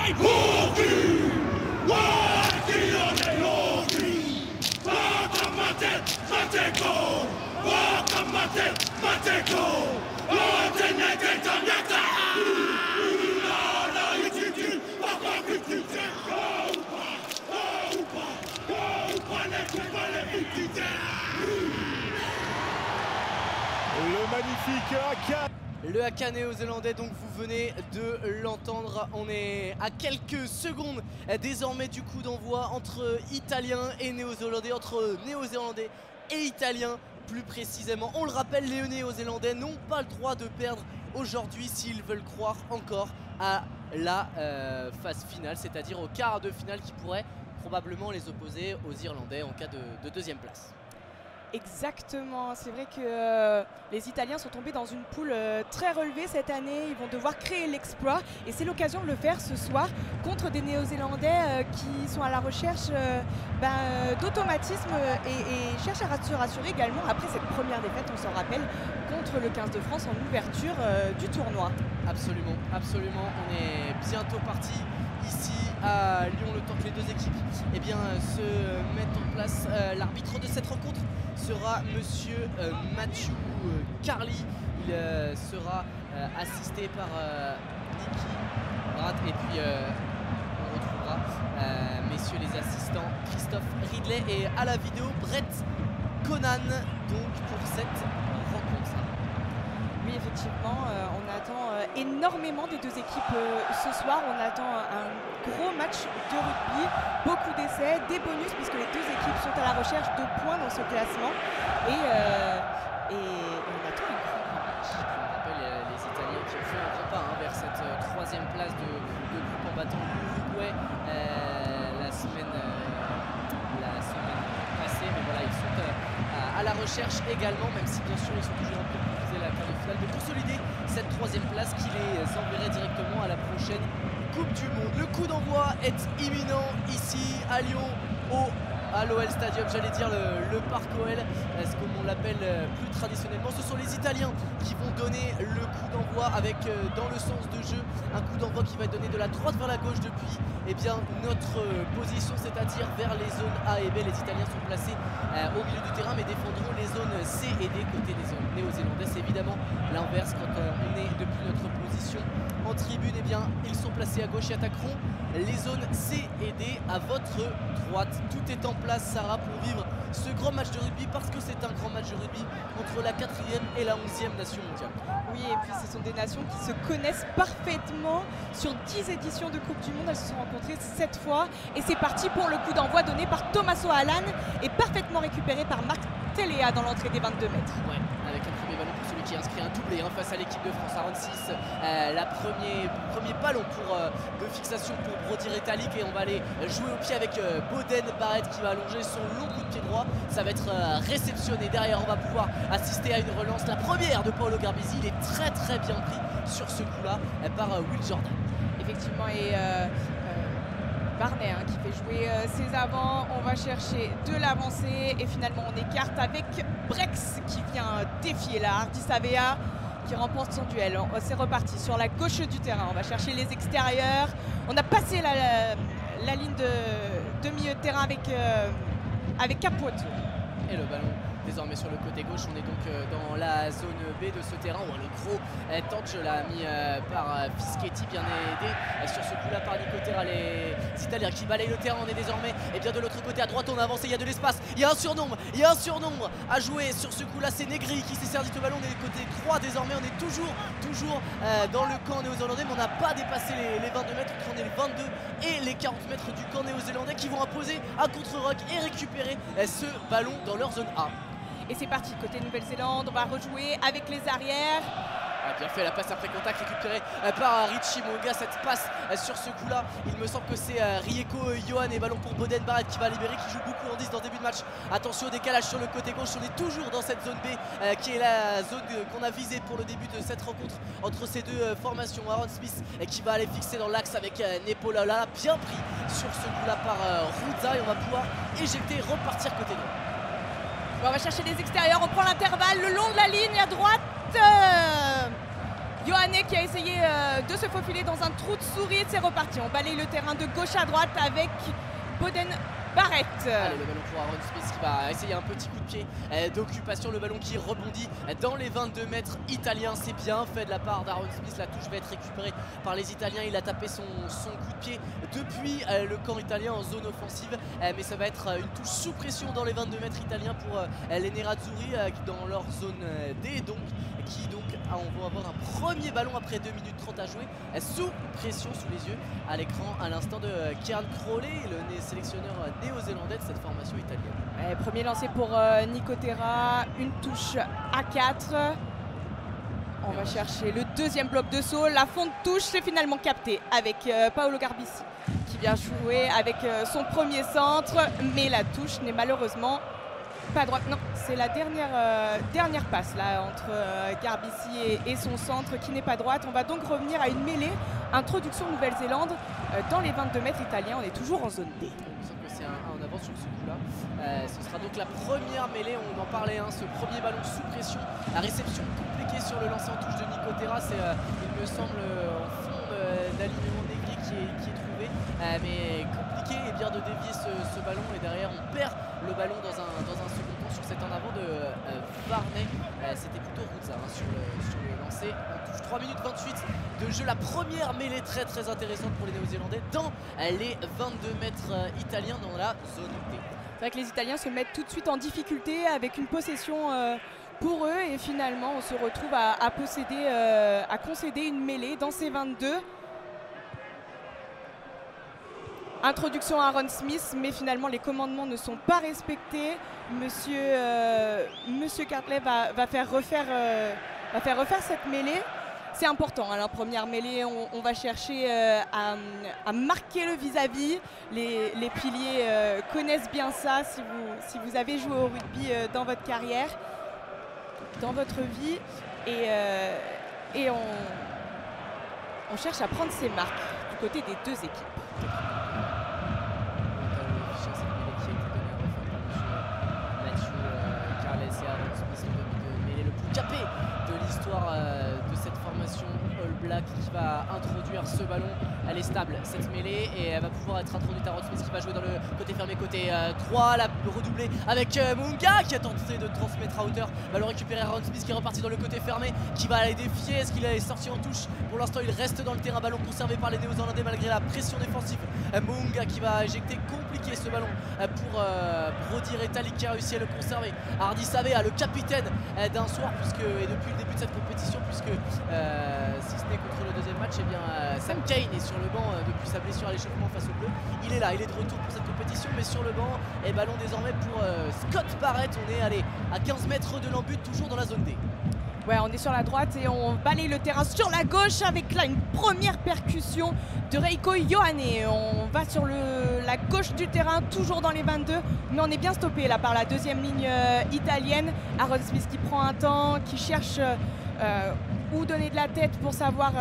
Le magnifique haka. Le haka néo-zélandais, donc vous venez de l'entendre, on est à quelques secondes désormais du coup d'envoi entre Italiens et Néo-Zélandais, entre Néo-Zélandais et Italiens plus précisément. On le rappelle, les Néo-Zélandais n'ont pas le droit de perdre aujourd'hui s'ils veulent croire encore à la phase finale, c'est-à-dire au quart de finale qui pourrait probablement les opposer aux Irlandais en cas de deuxième place. Exactement, c'est vrai que les Italiens sont tombés dans une poule très relevée cette année, ils vont devoir créer l'exploit et c'est l'occasion de le faire ce soir contre des Néo-Zélandais qui sont à la recherche d'automatisme et cherchent à se rassurer également après cette première défaite, on s'en rappelle, contre le 15 de France en ouverture du tournoi. Absolument, absolument, on est bientôt parti ici à Lyon, le temps que les deux équipes se mettent en place. L'arbitre de cette rencontre sera monsieur Mathieu Carly. Il sera assisté par Niki Bratt et puis on retrouvera messieurs les assistants Christophe Ridley et à la vidéo Brett Conan donc pour cette rencontre. Oui, effectivement, on attend énormément des deux équipes ce soir. On attend un gros match de rugby, beaucoup d'essais, des bonus puisque les deux équipes sont à la recherche de points dans ce classement. Et on attend un grand match. On rappelle les Italiens qui ont fait un grand pas vers cette troisième place de groupe en battant l'Uruguay la semaine passée. Mais voilà, ils sont à la recherche également, même si bien sûr ils sont toujours en train de viser la quart de finale, de consolider cette troisième place qui les enverrait directement à la prochaine Coupe du Monde. Le coup d'envoi est imminent ici à Lyon à l'OL Stadium, j'allais dire le Parc OL, comme on l'appelle plus traditionnellement. Ce sont les Italiens qui vont donner le coup d'envoi avec dans le sens de jeu un coup d'envoi qui va être donné de la droite vers la gauche depuis notre position, c'est-à-dire vers les zones A et B. Les Italiens sont placés au milieu du terrain mais défendront les zones C et D côté des zones néo-zélandais. C'est évidemment l'inverse quand on est depuis notre position en tribune, ils sont placés à gauche et attaqueront les zones C et D à votre droite. Tout est en place, Sarah, pour vivre ce grand match de rugby parce que c'est un grand match de rugby entre la 4e et la 11e nation mondiale. Oui, et puis ce sont des nations qui se connaissent parfaitement. Sur 10 éditions de Coupe du Monde, elles se sont rencontrées 7 fois. Et c'est parti pour le coup d'envoi donné par Tommaso Allan et parfaitement récupéré par Marc Téléa dans l'entrée des 22 mètres. Ouais, avec un premier ballon pour celui qui inscrit un doublé face à l'équipe de France à 26. Premier ballon de fixation pour Brody Retallick et on va aller jouer au pied avec Boden Barrett qui va allonger son long coup de pied droit. Ça va être réceptionné. Derrière, on va pouvoir assister à une relance. La première de Paolo Garbisi. Il est très très bien pris sur ce coup-là par Will Jordan. Effectivement, et Barnet qui fait jouer ses avants. On va chercher de l'avancée et finalement on écarte avec Brex qui vient défier la Hardy Savea qui remporte son duel. C'est reparti sur la gauche du terrain. On va chercher les extérieurs. On a passé la ligne de milieu de terrain avec Capote. Et le ballon désormais sur le côté gauche, on est donc dans la zone B de ce terrain où le gros touch l'a mis par Fischetti, bien aidé sur ce coup là par Nico Terra. Les Italiens qui balayent le terrain, on est désormais de l'autre côté à droite, on a avancé, il y a de l'espace, il y a un surnombre à jouer sur ce coup là. C'est Negri qui s'est servi de ballon, on est côté 3 désormais, on est toujours dans le camp néo-zélandais, mais on n'a pas dépassé les 22 mètres, on est les 22 et les 40 mètres du camp néo-zélandais qui vont imposer un contre-rock et récupérer ce ballon dans leur zone A. Et c'est parti, côté Nouvelle-Zélande, on va rejouer avec les arrières. Bien fait la passe après contact récupérée par Richie Monga. Cette passe sur ce coup là, il me semble que c'est Rieko Johan et ballon pour Boden Barrett qui va libérer, qui joue beaucoup en 10 dans le début de match. Attention au décalage sur le côté gauche, on est toujours dans cette zone B qui est la zone qu'on a visée pour le début de cette rencontre entre ces deux formations. Aaron Smith qui va aller fixer dans l'axe avec Nepolala, bien pris sur ce coup là par Ruza et on va pouvoir éjecter, repartir côté droit. On va chercher les extérieurs, on prend l'intervalle le long de la ligne à droite. Ioane qui a essayé de se faufiler dans un trou de souris. C'est reparti. On balaye le terrain de gauche à droite avec Boden Barrett. Allez, le ballon pour Aaron Smith qui va essayer un petit coup de pied d'occupation. Le ballon qui rebondit dans les 22 mètres italiens. C'est bien fait de la part d'Aaron Smith. La touche va être récupérée par les Italiens. Il a tapé son coup de pied depuis le camp italien en zone offensive. Mais ça va être une touche sous pression dans les 22 mètres italiens pour les Nerazzurri dans leur zone D. On va avoir un premier ballon après 2 minutes 30 à jouer sous pression, sous les yeux à l'écran à l'instant de Kieran Crowley, le sélectionneur néo-zélandais de cette formation italienne. Premier lancé pour Nicotera, une touche à 4. On va chercher le deuxième bloc de saut. La fonte touche, c'est finalement capté avec Paolo Garbisi qui vient jouer avec son premier centre, mais la touche n'est malheureusement pas droite. Non, c'est la dernière passe là entre Garbisi et son centre qui n'est pas droite. On va donc revenir à une mêlée. Introduction Nouvelle-Zélande dans les 22 mètres italiens. On est toujours en zone D. C'est en avance sur ce coup-là. Ce sera donc la première mêlée, on en parlait, ce premier ballon sous pression. La réception compliquée sur le lancer en touche de Nicotera, c'est il me semble en fond d'alignement Negri qui est trouvé, mais compliqué et bien de dévier ce ballon, et derrière on perd le ballon dans un second temps sur cet en avant de Varney. C'était plutôt Ruzza sur le lancer en touche. 3 minutes 28 de jeu, la première mêlée très intéressante pour les Néo-Zélandais dans les 22 mètres italiens dans la zone D. C'est vrai que les Italiens se mettent tout de suite en difficulté avec une possession pour eux, et finalement on se retrouve à concéder une mêlée dans ces 22. Introduction à Aaron Smith, mais finalement les commandements ne sont pas respectés. Monsieur Cartley va faire refaire cette mêlée. C'est important, la première mêlée, on va chercher à marquer le vis-à-vis. Les piliers connaissent bien ça si vous avez joué au rugby dans votre carrière, dans votre vie. Et on cherche à prendre ses marques du côté des deux équipes. Le plus capé de l'histoire de cette formation All Black qui va introduire ce ballon. Elle est stable cette mêlée et elle va pouvoir être introduite à Aaron Smith qui va jouer dans le côté fermé, côté 3, la redoublée avec Munga qui a tenté de transmettre à hauteur. Va le récupérer Aaron Smith qui est reparti dans le côté fermé, qui va aller défier. Est-ce qu'il est sorti en touche? Pour l'instant il reste dans le terrain, ballon conservé par les Néo-Zélandais malgré la pression défensive. Munga qui va éjecter, compliqué ce ballon pour Brody Retallick qui a réussi à le conserver. Hardy Savea, le capitaine d'un soir et depuis le début de cette compétition, puisque si ce n'est contre le deuxième match, Sam Cane est sur le banc depuis sa blessure à l'échauffement face au Bleu. Il est là, il est de retour pour cette compétition, mais sur le banc, et ballon désormais pour Scott Barrett. On est allé à 15 mètres de l'embut, toujours dans la zone D. Ouais, on est sur la droite et on balaye le terrain sur la gauche avec là une première percussion de Reiko Ioane. On va sur la gauche du terrain, toujours dans les 22, mais on est bien stoppé là par la deuxième ligne italienne. Aaron Smith qui prend un temps, qui cherche où donner de la tête pour savoir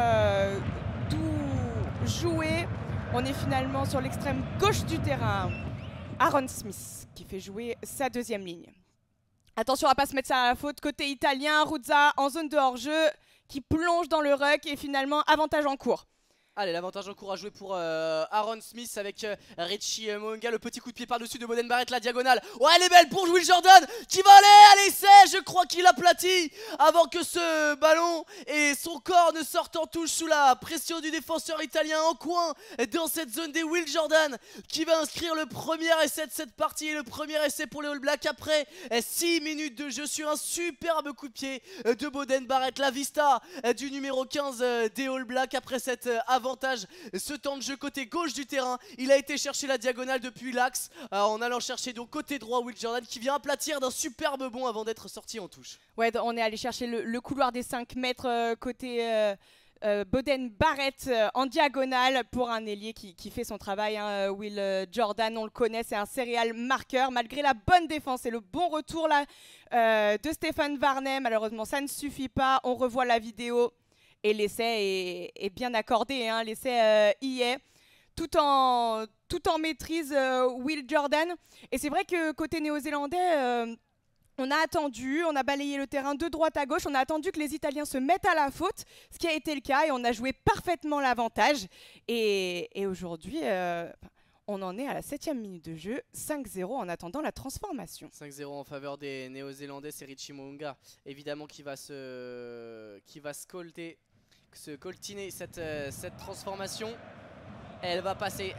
d'où jouer. On est finalement sur l'extrême gauche du terrain. Aaron Smith qui fait jouer sa deuxième ligne. Attention à pas se mettre ça à la faute, côté italien, Ruzza en zone de hors-jeu qui plonge dans le ruck et finalement avantage en cours. Allez, l'avantage en cours à jouer pour Aaron Smith avec Richie Mo'unga. Le petit coup de pied par-dessus de Boden Barrett, la diagonale. Ouais, elle est belle pour Will Jordan qui va aller à l'essai. Je crois qu'il aplatit avant que ce ballon et son corps ne sortent en touche sous la pression du défenseur italien en coin dans cette zone des Will Jordan qui va inscrire le premier essai de cette partie et le premier essai pour les All Blacks après 6 minutes de jeu sur un superbe coup de pied de Boden Barrett. La vista du numéro 15 des All Blacks après cette avantage. Ce temps de jeu côté gauche du terrain, il a été chercher la diagonale depuis l'axe en allant chercher donc côté droit Will Jordan qui vient aplatir d'un superbe bond avant d'être sorti en touche. Ouais, on est allé chercher le couloir des 5 mètres côté Boden Barrett en diagonale pour un ailier qui fait son travail. Will Jordan, on le connaît, c'est un serial marqueur malgré la bonne défense et le bon retour là de Stéphane Varney. Malheureusement ça ne suffit pas, on revoit la vidéo. Et l'essai est bien accordé, l'essai y est, tout en maîtrise Will Jordan. Et c'est vrai que côté néo-zélandais, On a attendu, on a balayé le terrain de droite à gauche, on a attendu que les Italiens se mettent à la faute, ce qui a été le cas, et on a joué parfaitement l'avantage. Et aujourd'hui, on en est à la 7e minute de jeu, 5-0 en attendant la transformation. 5-0 en faveur des Néo-Zélandais, c'est Richie Mo'unga évidemment qui va se coltiner cette transformation. Elle va passer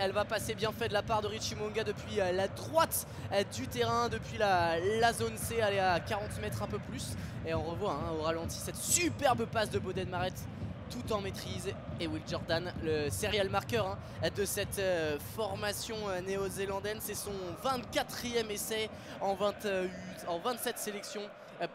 bien fait de la part de Richie Mo'unga depuis la droite du terrain, depuis la zone C, aller à 40 mètres un peu plus. Et on revoit au ralenti cette superbe passe de Boden Barrett tout en maîtrise. Et Will Jordan, le serial marqueur de cette formation néo-zélandaise, c'est son 24e essai en 27 sélections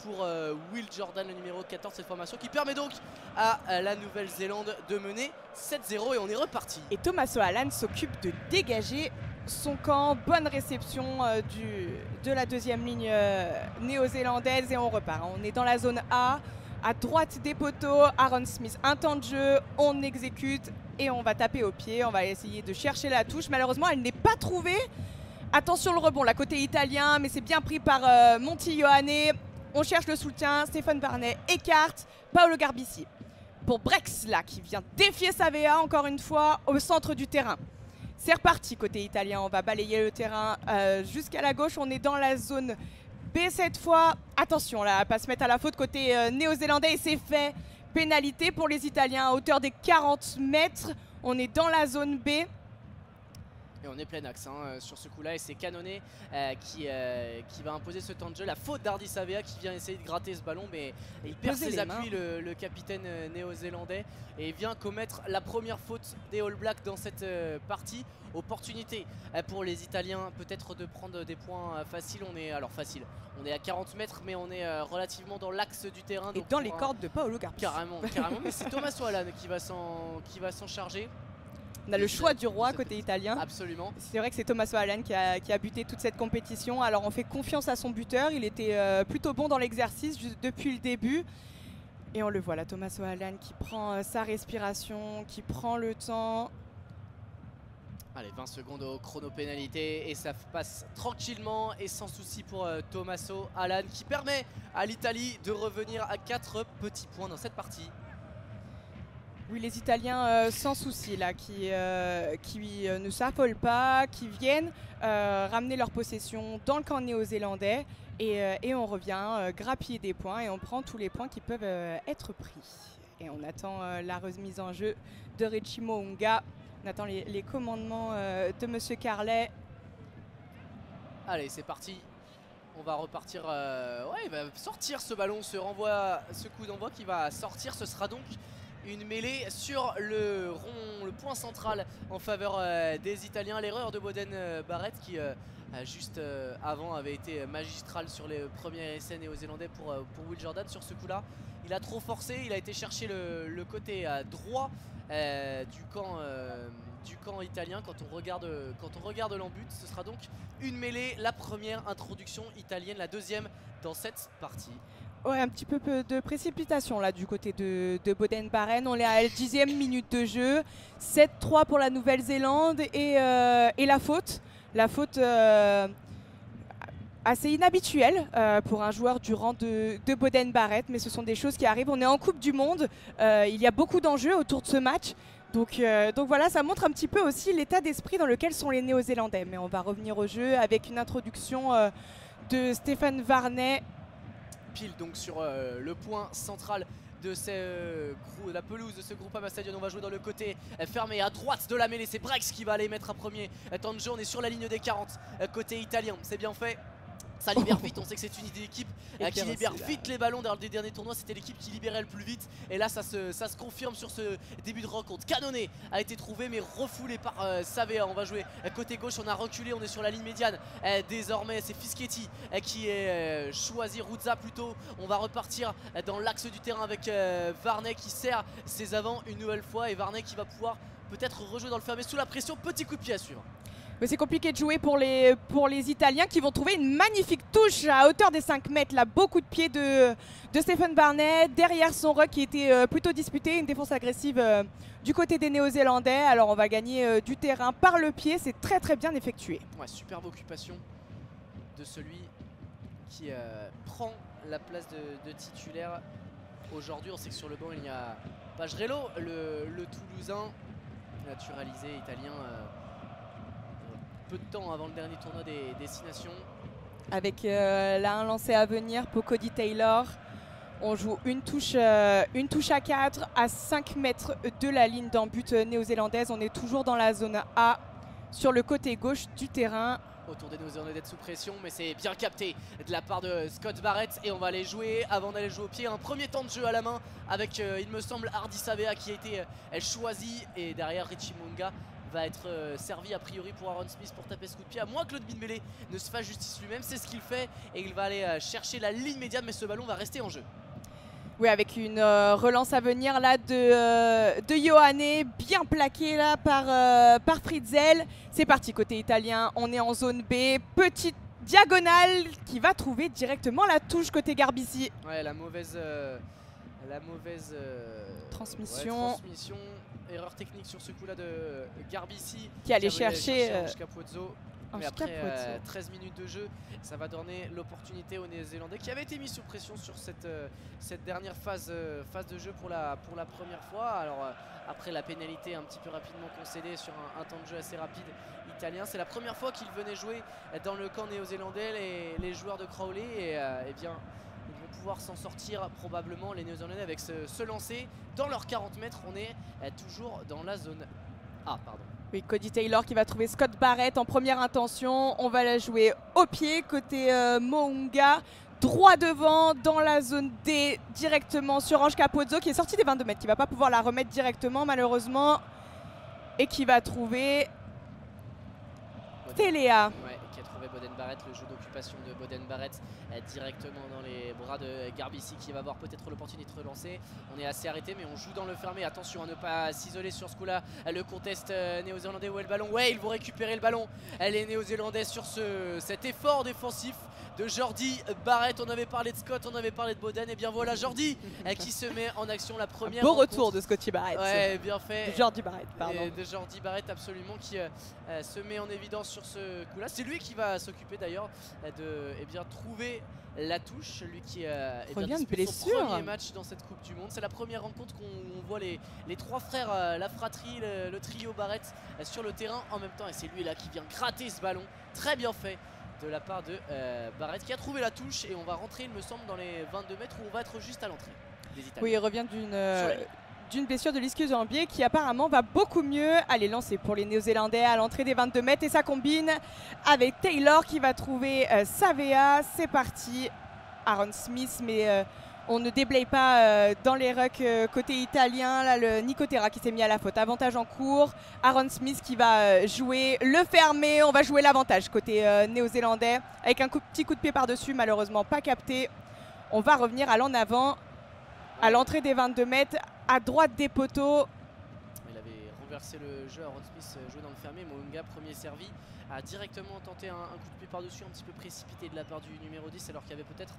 pour Will Jordan, le numéro 14 de cette formation, qui permet donc à la Nouvelle-Zélande de mener 7-0 et on est reparti. Et Tommaso Allan s'occupe de dégager son camp, bonne réception de la deuxième ligne néo-zélandaise et on repart. On est dans la zone A, à droite des poteaux, Aaron Smith, un temps de jeu, on exécute et on va taper au pied, on va essayer de chercher la touche. Malheureusement, elle n'est pas trouvée. Attention le rebond, la côté italien, mais c'est bien pris par Monty Ioane. On cherche le soutien, Stéphane Varnet écarte, Paolo Garbici. Pour Brex là, qui vient défier Savea encore une fois au centre du terrain. C'est reparti côté italien, on va balayer le terrain jusqu'à la gauche, on est dans la zone B cette fois. Attention là, à pas se mettre à la faute côté néo-zélandais et c'est fait. Pénalité pour les Italiens à hauteur des 40 mètres. On est dans la zone B. Et on est plein axe sur ce coup là et c'est Canone qui va imposer ce temps de jeu. La faute d'Hardy Savea qui vient essayer de gratter ce ballon mais il perd ses appuis le capitaine néo-zélandais et il vient commettre la première faute des All Blacks dans cette partie. Opportunité pour les Italiens peut-être de prendre des points faciles. On est à 40 mètres mais on est relativement dans l'axe du terrain. Et donc dans les cordes de Paolo Garbici. Carrément mais c'est Tommaso Allan qui va s'en charger. On a le choix du roi côté italien. Absolument. C'est vrai que c'est Tommaso Allan qui a buté toute cette compétition. Alors on fait confiance à son buteur. Il était plutôt bon dans l'exercice depuis le début. Et on le voit là, Tommaso Allan qui prend sa respiration, qui prend le temps. Allez, 20 secondes au chrono pénalité et ça passe tranquillement et sans souci pour Tommaso Allan qui permet à l'Italie de revenir à 4 petits points dans cette partie. Oui, les Italiens sans souci là, qui ne s'affolent pas, qui viennent ramener leur possession dans le camp néo-zélandais et on revient grappiller des points et on prend tous les points qui peuvent être pris. Et on attend la remise en jeu de Richie Mo'unga, on attend les commandements de Monsieur Carlet. Allez, c'est parti. On va repartir, il va sortir ce ballon, ce coup d'envoi qui va sortir, ce sera donc une mêlée sur le point central en faveur des Italiens. L'erreur de Boden Barrett qui juste avant avait été magistrale sur les premiers essais néo-zélandais pour Will Jordan. Sur ce coup là il a trop forcé, il a été chercher le côté droit du camp italien. Quand on regarde l'en-but, ce sera donc une mêlée, la première introduction italienne, la deuxième dans cette partie. Ouais, un petit peu de précipitation là du côté de Boden Barrett. On est à la 10e minute de jeu. 7-3 pour la Nouvelle-Zélande et la faute. La faute assez inhabituelle pour un joueur du rang de Boden Barrett. Mais ce sont des choses qui arrivent. On est en Coupe du Monde. Il y a beaucoup d'enjeux autour de ce match. Donc voilà, ça montre un petit peu aussi l'état d'esprit dans lequel sont les Néo-Zélandais. Mais on va revenir au jeu avec une introduction de Stéphane Varnet. Pile donc sur le point central de la pelouse de ce Groupama Stadium. On va jouer dans le côté fermé à droite de la mêlée. C'est Brex qui va aller mettre un premier temps de jeu. On est sur la ligne des 40 côté italien. C'est bien fait. Ça libère vite, on sait que c'est une équipe qui libère vite les ballons. Dans les derniers tournois, c'était l'équipe qui libérait le plus vite. Et là, ça se confirme sur ce début de rencontre. Canone a été trouvé, mais refoulé par Savea. On va jouer côté gauche, on a reculé, on est sur la ligne médiane. Désormais, c'est Fischetti qui est choisi, Ruzza plutôt. On va repartir dans l'axe du terrain avec Varnet qui serre ses avants une nouvelle fois. Et Varnet qui va pouvoir peut-être rejouer dans le fermé sous la pression. Petit coup de pied à suivre. Mais c'est compliqué de jouer pour les Italiens qui vont trouver une magnifique touche à hauteur des 5 mètres. Là, beaucoup de pieds de Stéphane Varnet. Derrière son ruck qui était plutôt disputé. Une défense agressive du côté des Néo-Zélandais. Alors on va gagner du terrain par le pied. C'est très très bien effectué. Ouais, superbe occupation de celui qui prend la place de titulaire aujourd'hui. On sait que sur le banc il y a Pagerello, le Toulousain naturalisé italien, peu de temps avant le dernier tournoi des Destinations. Avec là un lancé à venir pour Cody Taylor. On joue une touche à 4 à 5 mètres de la ligne d'en but néo-zélandaise. On est toujours dans la zone A sur le côté gauche du terrain. Autour des Néo-Zélandais d'être sous pression, mais c'est bien capté de la part de Scott Barrett. Et on va aller jouer, avant d'aller jouer au pied, un premier temps de jeu à la main avec, il me semble, Hardy Savea qui a été choisi. Et derrière, Richie Mo'unga va être servi a priori pour Aaron Smith pour taper ce coup de pied. À moins que Claude Binbele ne se fasse justice lui-même, c'est ce qu'il fait. Et il va aller chercher la ligne médiane, mais ce ballon va rester en jeu. Oui, avec une relance à venir là de Ioane, bien plaqué là par Fritzel. C'est parti côté italien, on est en zone B. Petite diagonale qui va trouver directement la touche côté Garbisi. Ouais, la mauvaise transmission. Erreur technique sur ce coup-là de Garbisi. Qui allait chercher Capozzo. Mais après 13 minutes de jeu, ça va donner l'opportunité aux Néo-Zélandais qui avaient été mis sous pression sur cette dernière phase de jeu pour la première fois. Alors après la pénalité un petit peu rapidement concédée sur un temps de jeu assez rapide italien, c'est la première fois qu'ils venaient jouer dans le camp néo-zélandais, les joueurs de Crowley, et bien ils vont pouvoir s'en sortir probablement les Néo-Zélandais avec ce lancer dans leurs 40 mètres. On est toujours dans la zone A, pardon. Oui, Cody Taylor qui va trouver Scott Barrett en première intention. On va la jouer au pied côté Mo'unga. Droit devant dans la zone D directement sur Ange Capozzo qui est sorti des 22 mètres, qui ne va pas pouvoir la remettre directement malheureusement. Et qui va trouver Téléa. Ouais, qui a trouvé Boden Barrett, le jeu d'occupation de Boden Barrett directement dans les bras de Garbisi qui va avoir peut-être l'opportunité de relancer. On est assez arrêté mais on joue dans le fermé. Attention à ne pas s'isoler sur ce coup-là. Le contest néo-zélandais, où est le ballon? Ouais, ils vont récupérer le ballon. Les Néo-Zélandais sur cet effort défensif de Jordi Barrett. On avait parlé de Scott, on avait parlé de Boden, et bien voilà Jordi qui se met en action. La première beau retour de Scotty Barrett. Ouais, bien fait. De Jordi Barrett, pardon. De Jordi Barrett, absolument, qui se met en évidence sur ce coup-là. C'est lui qui va s'occuper d'ailleurs de trouver la touche. Lui qui revient de blessure. Son premier match dans cette Coupe du Monde. C'est la première rencontre qu'on voit les trois frères, la fratrie, le trio Barrett sur le terrain en même temps. Et c'est lui là qui vient gratter ce ballon. Très bien fait de la part de Barrett qui a trouvé la touche, et on va rentrer il me semble dans les 22 mètres où on va être juste à l'entrée des Italiens. Oui, il revient d'une blessure de l'ischio-jambier qui apparemment va beaucoup mieux. Allez, lancer pour les Néo-Zélandais à l'entrée des 22 mètres, et ça combine avec Taylor qui va trouver Savea. C'est parti, Aaron Smith, mais on ne déblaye pas dans les rucks côté italien. Là, le Nicotera qui s'est mis à la faute. Avantage en cours. Aaron Smith qui va jouer le fermé. On va jouer l'avantage côté néo-zélandais avec un petit coup de pied par-dessus, malheureusement pas capté. On va revenir à l'en avant à l'entrée des 22 mètres, à droite des poteaux. Il avait renversé le jeu. Aaron Smith jouait dans le fermé. Mo'unga, premier servi, a directement tenté un coup de pied par-dessus, un petit peu précipité de la part du numéro 10, alors qu'il y avait peut-être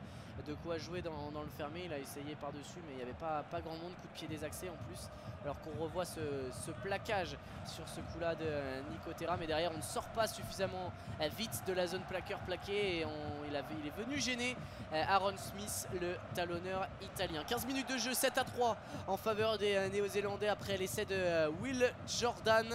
de quoi jouer dans le fermé. Il a essayé par-dessus, mais il n'y avait pas grand monde. Coup de pied désaxé en plus, alors qu'on revoit ce plaquage sur ce coup-là de Nicotera. Mais derrière, on ne sort pas suffisamment vite de la zone plaqué, et il est venu gêner Aaron Smith, le talonneur italien. 15 minutes de jeu, 7-3 en faveur des Néo-Zélandais après l'essai de Will Jordan.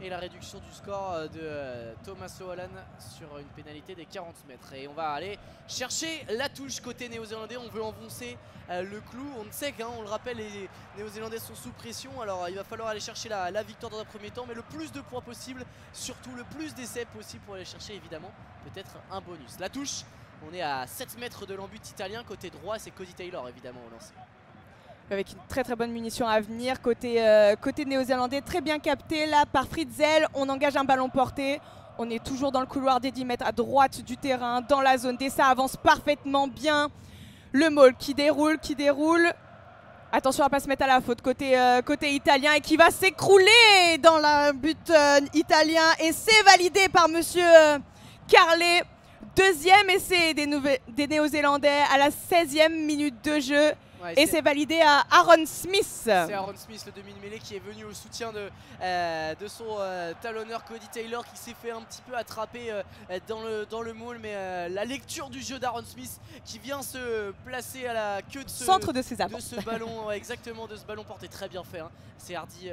Et la réduction du score de Thomas O'Hallan sur une pénalité des 40 mètres. Et on va aller chercher la touche côté néo-zélandais. On veut enfoncer le clou. On sait on le rappelle, les néo-zélandais sont sous pression. Alors il va falloir aller chercher la victoire dans un premier temps, mais le plus de points possible, surtout le plus d'essais possible pour aller chercher évidemment peut-être un bonus. La touche, on est à 7 mètres de l'embut italien. Côté droit, c'est Cody Taylor évidemment au lancer. Avec une très bonne munition à venir côté néo-zélandais, très bien capté là par Fritzel. On engage un ballon porté, on est toujours dans le couloir des 10 mètres à droite du terrain, dans la zone D. Ça avance parfaitement bien. Le maul qui déroule. Attention à ne pas se mettre à la faute côté italien, et qui va s'écrouler dans le but italien, et c'est validé par monsieur Carlet. Deuxième essai des Néo-Zélandais à la 16e minute de jeu. Ouais, et c'est validé à Aaron Smith. C'est Aaron Smith, le demi-mêlée, qui est venu au soutien de son talonneur Cody Taylor, qui s'est fait un petit peu attraper dans le moule, mais la lecture du jeu d'Aaron Smith qui vient se placer à la queue de Centre de ses avants. de ce ballon, exactement, de ce ballon porté très bien fait. Hein. C'est Hardy,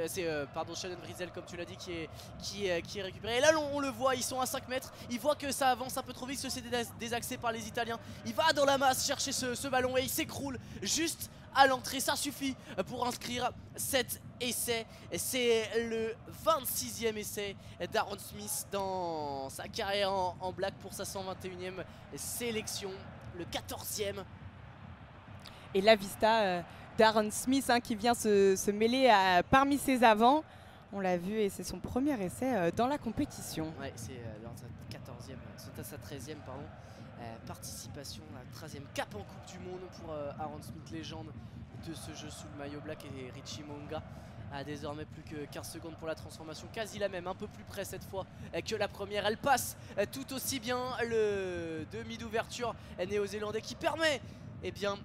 pardon, Shannon Vrizel, comme tu l'as dit, qui est récupéré. Et là, on le voit, ils sont à 5 mètres. Ils voient que ça avance un peu trop vite, que c'est désaxé par les Italiens. Il va dans la masse chercher ce ballon et il s'écroule juste à l'entrée. Ça suffit pour inscrire cet essai. C'est le 26e essai d'Aaron Smith dans sa carrière en black pour sa 121e sélection. Le 14e. Et la vista d'Aaron Smith qui vient se mêler parmi ses avants. On l'a vu et c'est son premier essai dans la compétition. Ouais, c'est sa 13e participation, la 13e cap en Coupe du Monde pour Aaron Smith, légende de ce jeu sous le maillot black, et Richie Mo'unga a désormais plus que 15 secondes pour la transformation, quasi la même, un peu plus près cette fois que la première. Elle passe tout aussi bien le demi d'ouverture néo-zélandais qui permet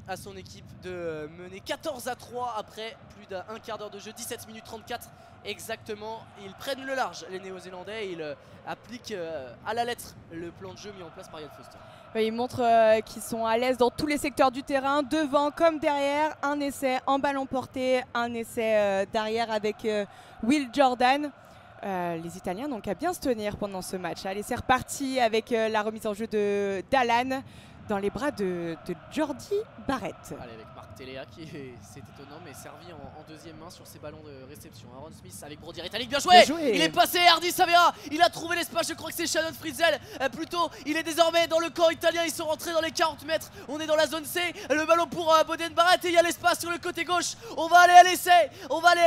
à son équipe de mener 14-3 après plus d'un quart d'heure de jeu, 17 minutes 34 exactement. Ils prennent le large, les néo-zélandais, et ils appliquent à la lettre le plan de jeu mis en place par Ian Foster. Oui, ils montrent qu'ils sont à l'aise dans tous les secteurs du terrain, devant comme derrière. Un essai en ballon porté, un essai derrière avec Will Jordan. Les Italiens n'ont qu'à bien se tenir pendant ce match. Allez, c'est reparti avec la remise en jeu d'Alan dans les bras de Jordi Barrett. Allez, avec Marc Téléa qui, c'est étonnant, mais servi en deuxième main sur ses ballons de réception. Aaron Smith avec Brody Retallick, bien joué, il est passé, Hardy Savera, il a trouvé l'espace, je crois que c'est Shannon Vrizel plutôt. Il est désormais dans le camp italien, ils sont rentrés dans les 40 mètres, on est dans la zone C, le ballon pour Boden Barrett, et il y a l'espace sur le côté gauche. On va aller à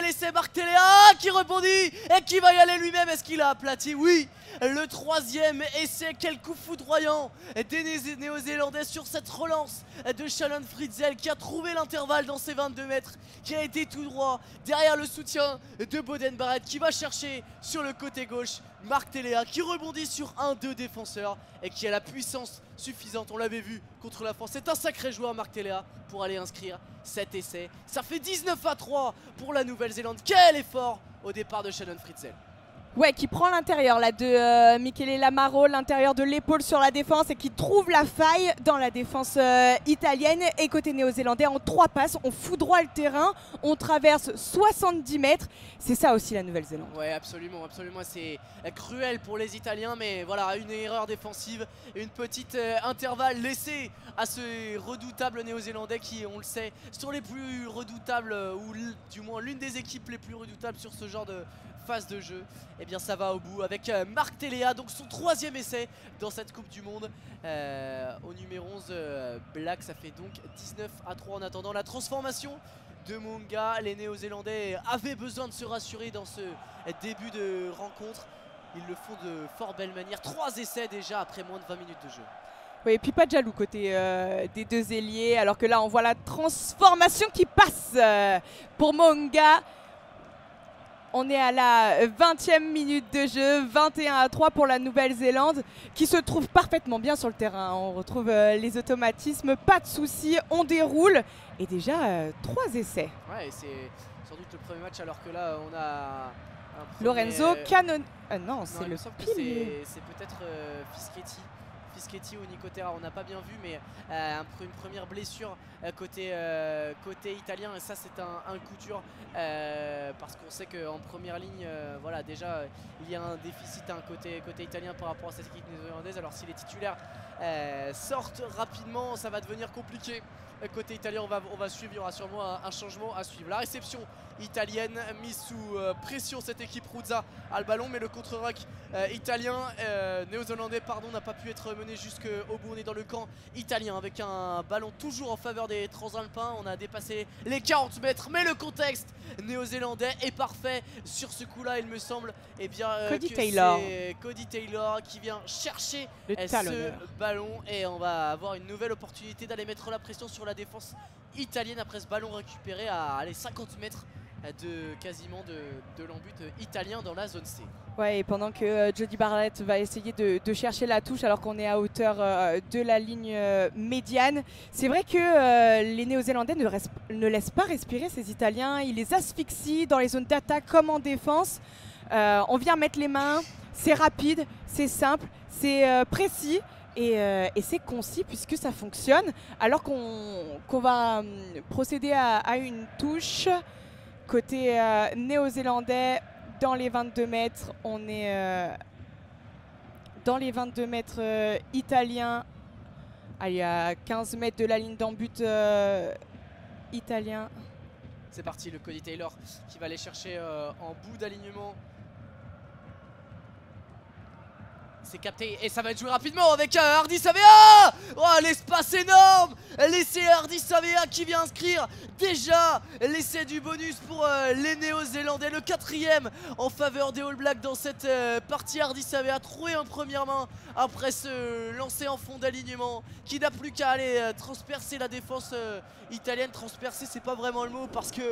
l'essai, Marc Téléa qui rebondit et qui va y aller lui-même. Est-ce qu'il a aplati? Oui. Le 3e essai, quel coup foudroyant des Néo-Zélandais sur cette relance de Shannon Vrizel, qui a trouvé l'intervalle dans ses 22 mètres, qui a été tout droit derrière le soutien de Boden Barrett, qui va chercher sur le côté gauche Marc Téléa, qui rebondit sur 1-2 défenseurs et qui a la puissance suffisante. On l'avait vu contre la France, c'est un sacré joueur Marc Téléa pour aller inscrire cet essai. Ça fait 19-3 pour la Nouvelle-Zélande. Quel effort au départ de Shannon Vrizel. Ouais, qui prend l'intérieur là de Michele Lamaro, l'intérieur de l'épaule sur la défense, et qui trouve la faille dans la défense italienne. Et côté néo-zélandais, en 3 passes, on foudroie le terrain, on traverse 70 mètres. C'est ça aussi la Nouvelle-Zélande. Ouais, absolument, absolument. C'est cruel pour les Italiens, mais voilà, une erreur défensive, une petite intervalle laissée à ces redoutables néo-zélandais qui, on le sait, sont les plus redoutables, ou du moins l'une des équipes les plus redoutables sur ce genre de phase de jeu. Et bien ça va au bout avec Marc Téléa, donc son 3e essai dans cette Coupe du Monde au numéro 11 Black. Ça fait donc 19-3 en attendant la transformation de Mo'unga. Les Néo-Zélandais avaient besoin de se rassurer dans ce début de rencontre. Ils le font de fort belle manière, 3 essais déjà après moins de 20 minutes de jeu. Oui, et puis pas de jaloux côté des deux ailiers, alors que là on voit la transformation qui passe pour Mo'unga. On est à la 20e minute de jeu, 21-3 pour la Nouvelle-Zélande, qui se trouve parfaitement bien sur le terrain. On retrouve les automatismes, pas de soucis, on déroule. Et déjà 3 essais. Ouais, c'est sans doute le premier match, alors que là on a un premier... Lorenzo Canon... non, c'est le pilier. C'est peut-être Fischetti ou Nicotera, on n'a pas bien vu, mais une première blessure côté italien, et ça c'est un coup dur parce qu'on sait qu'en première ligne, voilà, déjà il y a un déficit côté italien par rapport à cette équipe néo-zélandaise. Alors si les titulaires sortent rapidement, ça va devenir compliqué. Côté italien, on va suivre, il y aura sûrement un changement à suivre. La réception italienne, mise sous pression, cette équipe. Ruzza a le ballon, mais le contre-rack néo-zélandais n'a pas pu être mené jusqu'au bout. On est dans le camp italien avec un ballon toujours en faveur des transalpins. On a dépassé les 40 mètres, mais le contexte néo-zélandais est parfait sur ce coup-là, il me semble. Et bien Cody que Taylor. c'est Cody Taylor qui vient chercher le ce ballon, et on va avoir une nouvelle opportunité d'aller mettre la pression sur la défense italienne après ce ballon récupéré à 50 mètres quasiment de l'embut italien dans la zone C. Ouais, et pendant que Jody Barrett va essayer de chercher la touche alors qu'on est à hauteur de la ligne médiane, c'est vrai que les Néo-Zélandais ne ne laissent pas respirer ces Italiens. Ils les asphyxient dans les zones d'attaque comme en défense. On vient mettre les mains, c'est rapide, c'est simple, c'est précis. Et c'est concis puisque ça fonctionne. Alors qu'on va procéder à une touche côté néo-zélandais dans les 22 mètres. On est dans les 22 mètres italiens. Allez, à 15 mètres de la ligne d'en but italien. C'est parti, le Cody Taylor qui va aller chercher en bout d'alignement. C'est capté et ça va être joué rapidement avec Hardy Savea. Oh, l'espace énorme. L'essai Hardy Savea qui vient inscrire déjà l'essai du bonus pour les Néo-Zélandais. Le 4e en faveur des All Blacks dans cette partie. Hardy Savea trouvé en première main après ce lancer en fond d'alignement qui n'a plus qu'à aller transpercer la défense italienne. Transpercer, c'est pas vraiment le mot parce qu'il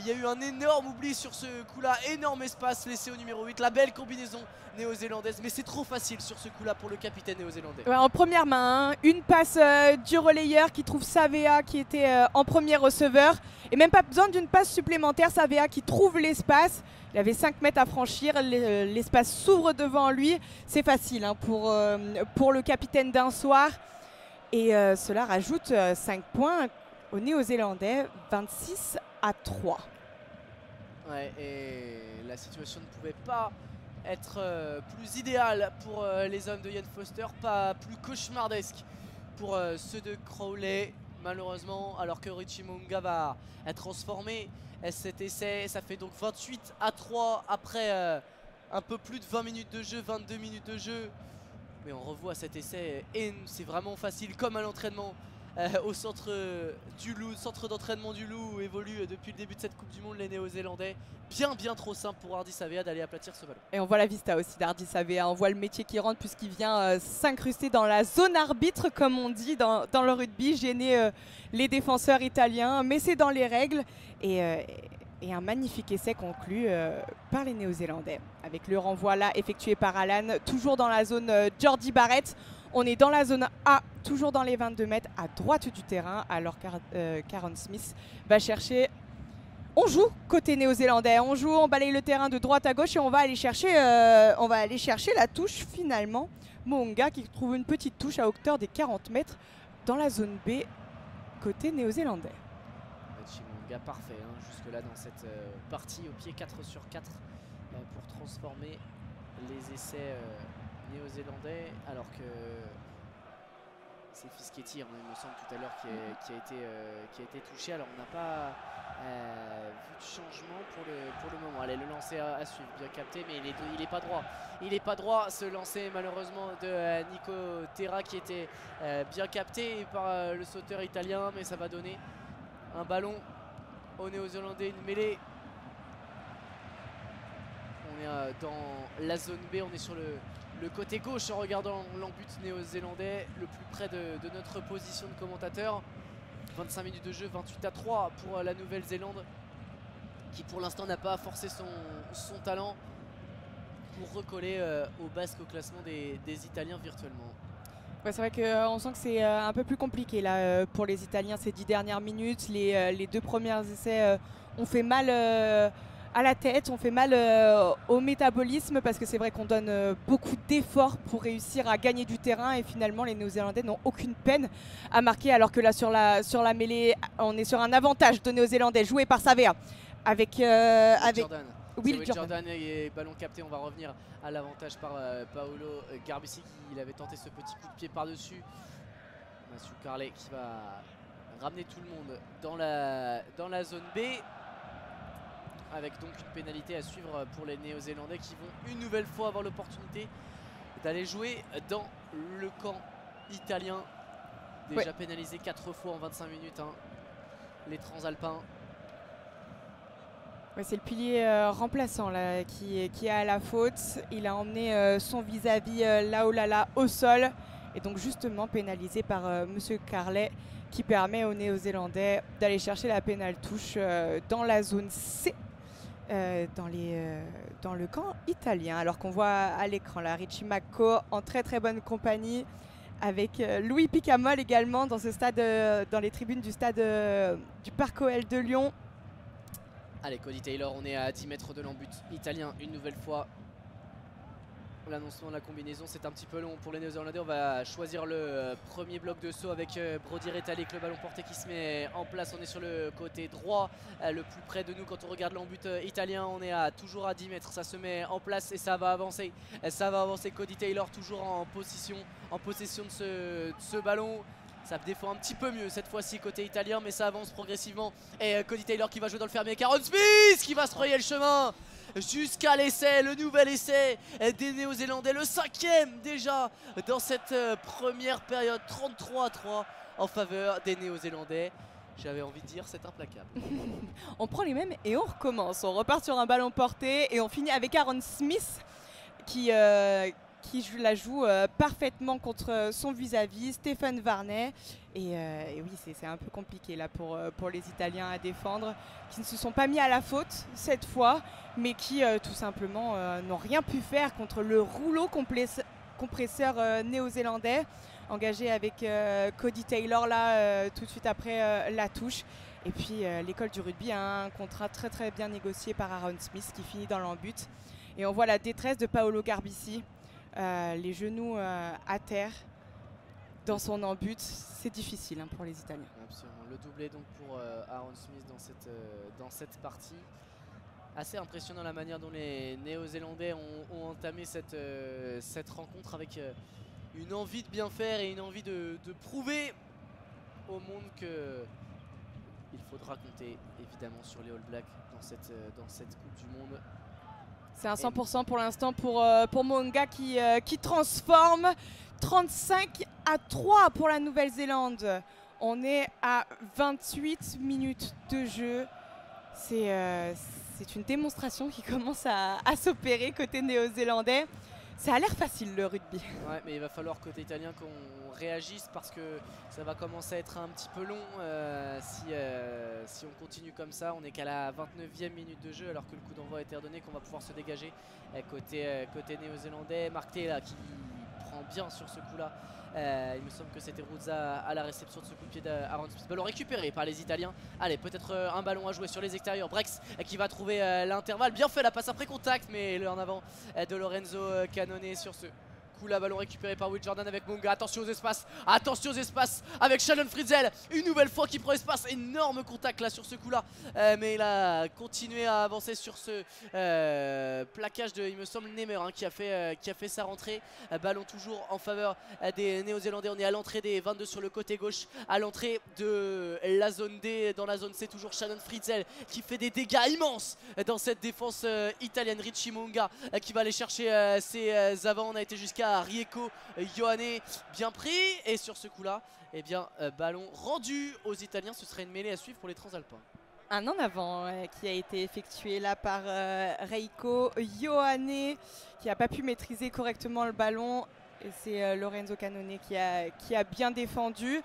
y a eu un énorme oubli sur ce coup-là. Énorme espace laissé au numéro 8. La belle combinaison néo-zélandaise, mais c'est trop facile sur ce coup-là pour le capitaine néo-zélandais. Ouais, en première main, hein, une passe du relayeur qui trouve Savea qui était en premier receveur. Et même pas besoin d'une passe supplémentaire. Savea qui trouve l'espace. Il avait 5 mètres à franchir. L'espace s'ouvre devant lui. C'est facile hein, pour le capitaine d'un soir. Et cela rajoute 5 points aux Néo-Zélandais, 26-3. Ouais, et la situation ne pouvait pas être plus idéal pour les hommes de Ian Foster, pas plus cauchemardesque pour ceux de Crowley malheureusement, alors que Richie Mo'unga va être transformé. Cet essai, ça fait donc 28-3 après un peu plus de 20 minutes de jeu, 22 minutes de jeu. Mais on revoit cet essai et c'est vraiment facile comme à l'entraînement. Au centre du Loup, centre d'entraînement du Loup où évolue depuis le début de cette Coupe du Monde les Néo-Zélandais. Bien trop simple pour Hardy Savea d'aller aplatir ce ballon. Et on voit la vista aussi d'Hardy Savea, on voit le métier qui rentre puisqu'il vient s'incruster dans la zone arbitre comme on dit dans le rugby, gêner les défenseurs italiens, mais c'est dans les règles et un magnifique essai conclu par les Néo-Zélandais avec le renvoi là effectué par Alan, toujours dans la zone Jordi Barrett. On est dans la zone A, toujours dans les 22 mètres, à droite du terrain, alors qu'Aaron Smith va chercher. On joue côté néo-zélandais, on balaye le terrain de droite à gauche et on va aller chercher la touche finalement. Mo'unga qui trouve une petite touche à hauteur des 40 mètres dans la zone B, côté néo-zélandais. Mo'unga parfait, hein, jusque-là dans cette partie, au pied 4 sur 4 pour transformer les essais néo-zélandais, alors que c'est Fischetti, il me semble tout à l'heure, qui a été touché. Alors on n'a pas vu de changement pour le moment. Allez, le lancer à suivre, bien capté, mais il est pas droit. Il n'est pas droit, ce lancer malheureusement de Nico Terra qui était bien capté par le sauteur italien, mais ça va donner un ballon aux Néo-Zélandais, une mêlée. On est dans la zone B, on est sur le côté gauche en regardant l'embut néo-zélandais, le plus près de notre position de commentateur. 25 minutes de jeu, 28-3 pour la Nouvelle-Zélande, qui pour l'instant n'a pas forcé son talent pour recoller au basque au classement des Italiens virtuellement. Ouais, c'est vrai qu'on sent que c'est un peu plus compliqué là pour les Italiens ces 10 dernières minutes. Les deux premiers essais ont fait mal à la tête, on fait mal au métabolisme parce que c'est vrai qu'on donne beaucoup d'efforts pour réussir à gagner du terrain et finalement les Néo-Zélandais n'ont aucune peine à marquer, alors que là sur la mêlée on est sur un avantage de Néo-Zélandais joué par Savea avec Jordan. Will Jordan. Et ballon capté, on va revenir à l'avantage par Paolo Garbisi qui avait tenté ce petit coup de pied par-dessus. Matthew Carley qui va ramener tout le monde dans la zone B, avec donc une pénalité à suivre pour les Néo-Zélandais qui vont une nouvelle fois avoir l'opportunité d'aller jouer dans le camp italien. Déjà pénalisé 4 fois en 25 minutes, hein, les Transalpins. Ouais, c'est le pilier remplaçant là, qui est à la faute. Il a emmené son vis-à-vis Laolala au sol et donc justement pénalisé par Monsieur Carley, qui permet aux Néo-Zélandais d'aller chercher la pénale touche dans la zone C. Dans le camp italien, alors qu'on voit à l'écran là Richie McCaw en très bonne compagnie avec Louis Picamol également dans ce stade, dans les tribunes du stade du Parc OL de Lyon. Allez, Cody Taylor, on est à 10 mètres de l'embut italien une nouvelle fois. L'annoncement de la combinaison, c'est un petit peu long pour les Néo-Zélandais. On va choisir le premier bloc de saut avec Brody Retallick, le ballon porté qui se met en place. On est sur le côté droit, le plus près de nous quand on regarde l'embut italien. On est toujours à 10 mètres, ça se met en place et ça va avancer. Ça va avancer. Cody Taylor toujours en possession de ce ballon. Ça défend un petit peu mieux cette fois-ci côté italien, mais ça avance progressivement. Et Cody Taylor qui va jouer dans le fermier avec Aaron Smith qui va se frayer le chemin jusqu'à l'essai, le nouvel essai des Néo-Zélandais, le 5e déjà dans cette première période. 33-3 en faveur des Néo-Zélandais. J'avais envie de dire c'est implacable. On prend les mêmes et on recommence. On repart sur un ballon porté et on finit avec Aaron Smith qui la joue parfaitement contre son vis-à-vis, Stéphane Varney. Et oui, c'est un peu compliqué là pour les Italiens à défendre, qui ne se sont pas mis à la faute cette fois, mais qui tout simplement n'ont rien pu faire contre le rouleau compresseur néo-zélandais, engagé avec Cody Taylor là tout de suite après la touche. Et puis l'école du rugby a un contrat très très bien négocié par Aaron Smith qui finit dans l'embut. Et on voit la détresse de Paolo Garbisi. Les genoux à terre dans son embut, c'est difficile pour les Italiens. Absolument, le doublé donc pour Aaron Smith dans cette partie. Assez impressionnant la manière dont les Néo-Zélandais ont entamé cette rencontre avec une envie de bien faire et une envie de prouver au monde qu'il faudra compter évidemment sur les All Blacks dans cette Coupe du Monde. C'est un 100% pour l'instant pour Mo'unga qui transforme. 35-3 pour la Nouvelle-Zélande. On est à 28 minutes de jeu. C'est une démonstration qui commence à s'opérer côté néo-zélandais. Ça a l'air facile le rugby. Ouais, mais il va falloir côté italien qu'on réagisse parce que ça va commencer à être un petit peu long si on continue comme ça. On n'est qu'à la 29e minute de jeu alors que le coup d'envoi a été redonné, qu'on va pouvoir se dégager côté néo-zélandais. Marc Taylor qui prend bien sur ce coup-là. Il me semble que c'était Ruzza à la réception de ce coup de pied d'Aaron Smith. Ballon récupéré par les Italiens. Allez, peut-être un ballon à jouer sur les extérieurs. Brex qui va trouver l'intervalle. Bien fait la passe après contact, mais en avant de Lorenzo Canone sur ce coup. La ballon récupéré par Will Jordan avec Mo'unga. Attention aux espaces avec Shannon Fritzl. Une nouvelle fois qui prend espace. Énorme contact là sur ce coup là. Mais il a continué à avancer sur ce plaquage de, il me semble, Nemer qui a fait sa rentrée. Ballon toujours en faveur des Néo-Zélandais. On est à l'entrée des 22 sur le côté gauche. À l'entrée de la zone D. Dans la zone C, toujours Shannon Fritzl qui fait des dégâts immenses dans cette défense italienne. Richie Mo'unga qui va aller chercher ses avants. On a été jusqu'à Rieko Ioane, bien pris, et sur ce coup là ballon rendu aux Italiens. Ce serait une mêlée à suivre pour les Transalpins. Un en avant qui a été effectué là par Rieko Ioane qui n'a pas pu maîtriser correctement le ballon, et c'est Lorenzo Canone qui a bien défendu.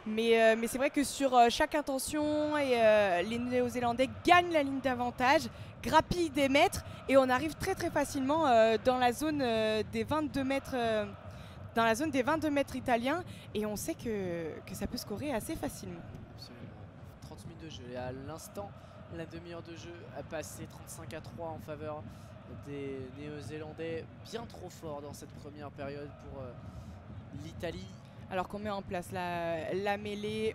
Mais c'est vrai que sur chaque intention, les Néo-Zélandais gagnent la ligne d'avantage, grappillent des mètres et on arrive très très facilement dans la zone des 22 mètres. Dans la zone des 22 mètres italiens, et on sait que ça peut scorer assez facilement. Absolument. 30 minutes de jeu et à l'instant la demi-heure de jeu a passé 35-3 en faveur des Néo-Zélandais, bien trop fort dans cette première période pour l'Italie. Alors qu'on met en place la mêlée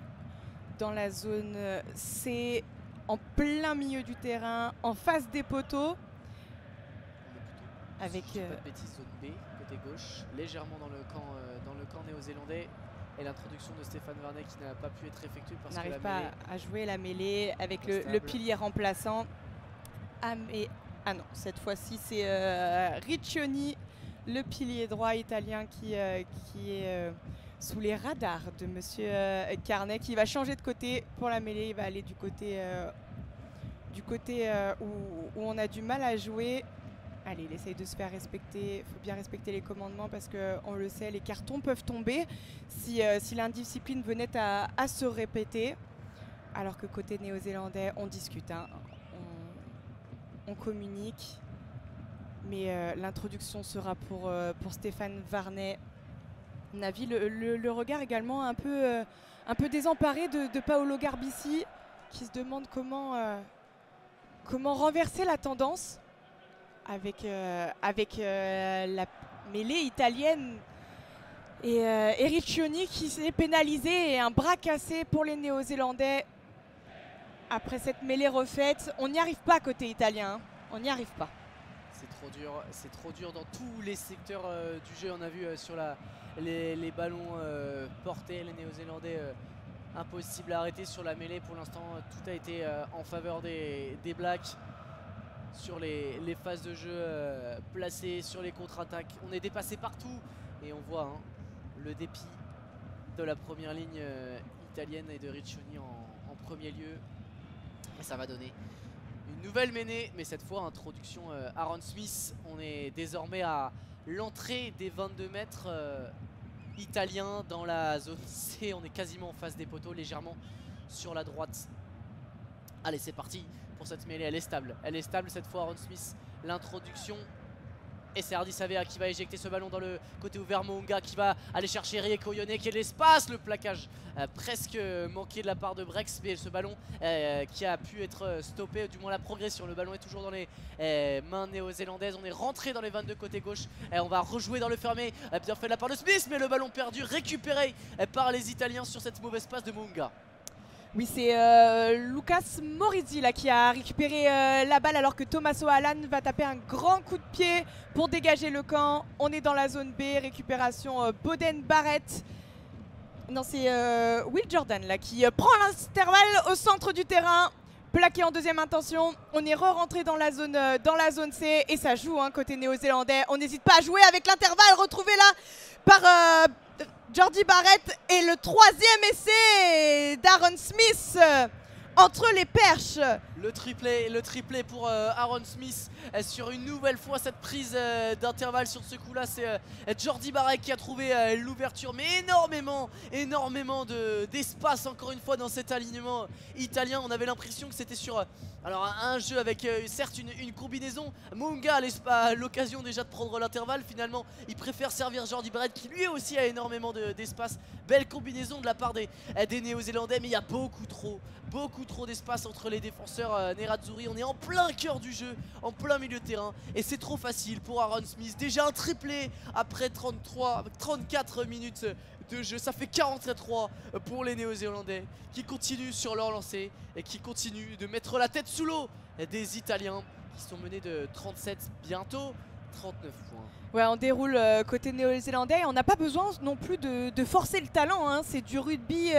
dans la zone C, en plein milieu du terrain, en face des poteaux. Avec pas de bêtises, zone B, côté gauche, légèrement dans le camp néo-zélandais. Et l'introduction de Stéphane Varney qui n'a pas pu être effectuée parce que n'arrive pas à jouer la mêlée avec le pilier remplaçant. Ah non, cette fois-ci c'est Riccioni, le pilier droit italien qui est sous les radars de Monsieur Carnet, qui va changer de côté pour la mêlée. Il va aller du côté où on a du mal à jouer. Allez, il essaye de se faire respecter. Il faut bien respecter les commandements parce qu'on le sait, les cartons peuvent tomber si l'indiscipline venait à se répéter. Alors que côté néo-zélandais, on discute, on communique. Mais l'introduction sera pour Stéphane Varney. Navi, le regard également un peu désemparé de Paolo Garbisi, qui se demande comment renverser la tendance avec la mêlée italienne et Riccioni qui s'est pénalisé et un bras cassé pour les Néo-Zélandais. Après cette mêlée refaite, on n'y arrive pas côté italien, hein. On n'y arrive pas. C'est trop dur dans tous les secteurs du jeu. On a vu sur les ballons portés, les Néo-Zélandais impossible à arrêter sur la mêlée. Pour l'instant, tout a été en faveur des Blacks sur les phases de jeu placées, sur les contre-attaques. On est dépassé partout et on voit le dépit de la première ligne italienne et de Riccioni en premier lieu. Et ça va donner une nouvelle mêlée, mais cette fois introduction Aaron Smith. On est désormais à l'entrée des 22 mètres italiens dans la zone C. On est quasiment en face des poteaux, légèrement sur la droite. Allez, c'est parti pour cette mêlée. Elle est stable cette fois. Aaron Smith, l'introduction. Et c'est Hardy Savea qui va éjecter ce ballon dans le côté ouvert. Mounga qui va aller chercher Rieko Yone qui est l'espace. Le plaquage presque manqué de la part de Brex. Mais ce ballon qui a pu être stoppé, du moins la progression. Le ballon est toujours dans les mains néo-zélandaises. On est rentré dans les 22 côté gauche. Et on va rejouer dans le fermé. Bien fait de la part de Smith. Mais le ballon perdu, récupéré par les Italiens sur cette mauvaise passe de Mounga. Oui, c'est Lucas Morizzi là, qui a récupéré la balle alors que Tommaso Allan va taper un grand coup de pied pour dégager le camp. On est dans la zone B, récupération Boden Barrett. Non, c'est Will Jordan là, qui prend l'intervalle au centre du terrain. Plaqué en deuxième intention. On est re-rentré dans la zone C et ça joue côté néo-zélandais. On n'hésite pas à jouer avec l'intervalle retrouvé là par Jordi Barrett et le troisième essai d'Aaron Smith entre les perches. Le triplé pour Aaron Smith sur une nouvelle fois cette prise d'intervalle. Sur ce coup là c'est Jordi Barrett qui a trouvé l'ouverture, mais énormément d'espace encore une fois dans cet alignement italien. On avait l'impression que c'était sur un jeu avec certes une combinaison. Mounga a l'occasion déjà de prendre l'intervalle. Finalement il préfère servir Jordi Barrett qui lui aussi a énormément d'espace. Belle combinaison de la part des Néo-Zélandais, mais il y a beaucoup trop d'espace entre les défenseurs Nerazzurri. On est en plein cœur du jeu, en plein milieu de terrain et c'est trop facile pour Aaron Smith. Déjà un triplé après 34 minutes de jeu. Ça fait 43 pour les Néo-Zélandais qui continuent sur leur lancée et qui continuent de mettre la tête sous l'eau des Italiens qui sont menés de 37, bientôt 39 points. Ouais, on déroule côté néo-zélandais. On n'a pas besoin non plus de forcer le talent, c'est du rugby.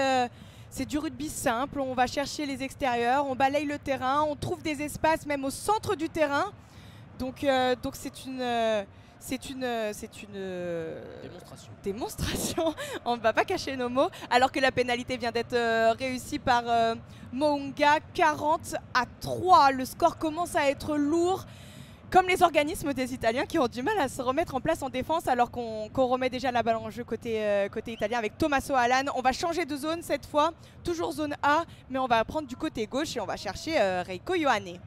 C'est du rugby simple, on va chercher les extérieurs, on balaye le terrain, on trouve des espaces même au centre du terrain. Donc c'est une démonstration. On ne va pas cacher nos mots. Alors que la pénalité vient d'être réussie par Mounga, 40-3. Le score commence à être lourd. Comme les organismes des Italiens qui ont du mal à se remettre en place en défense alors qu'on remet déjà la balle en jeu côté italien avec Tommaso Allan. On va changer de zone cette fois, toujours zone A, mais on va prendre du côté gauche et on va chercher Rieko Yone.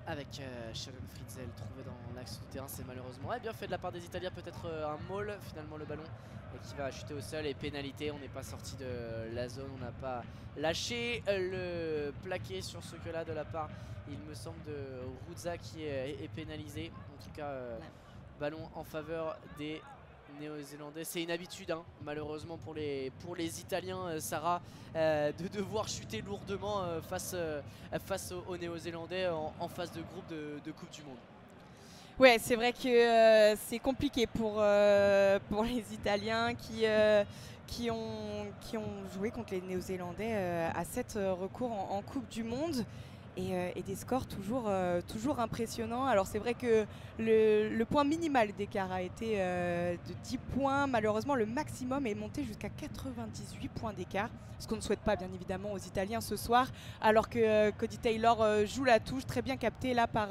Avec Sharon Fritzel trouvé dans l'axe du terrain, c'est malheureusement bien fait de la part des Italiens, peut-être un maul finalement le ballon qui va chuter au sol et pénalité. On n'est pas sorti de la zone, on n'a pas lâché le plaqué sur ce que là de la part, il me semble, de Ruzza qui est pénalisé. En tout cas, ballon en faveur des Néo-Zélandais. C'est une habitude malheureusement pour les Italiens, Sarah, de devoir chuter lourdement face aux Néo-Zélandais en phase de groupe de Coupe du Monde. Ouais, c'est vrai que c'est compliqué pour les Italiens qui ont joué contre les Néo-Zélandais à 7 recours en Coupe du Monde. Et des scores toujours impressionnants. Alors c'est vrai que le point minimal d'écart a été de 10 points. Malheureusement, le maximum est monté jusqu'à 98 points d'écart. Ce qu'on ne souhaite pas bien évidemment aux Italiens ce soir. Alors que Cody Taylor joue la touche, très bien capté là par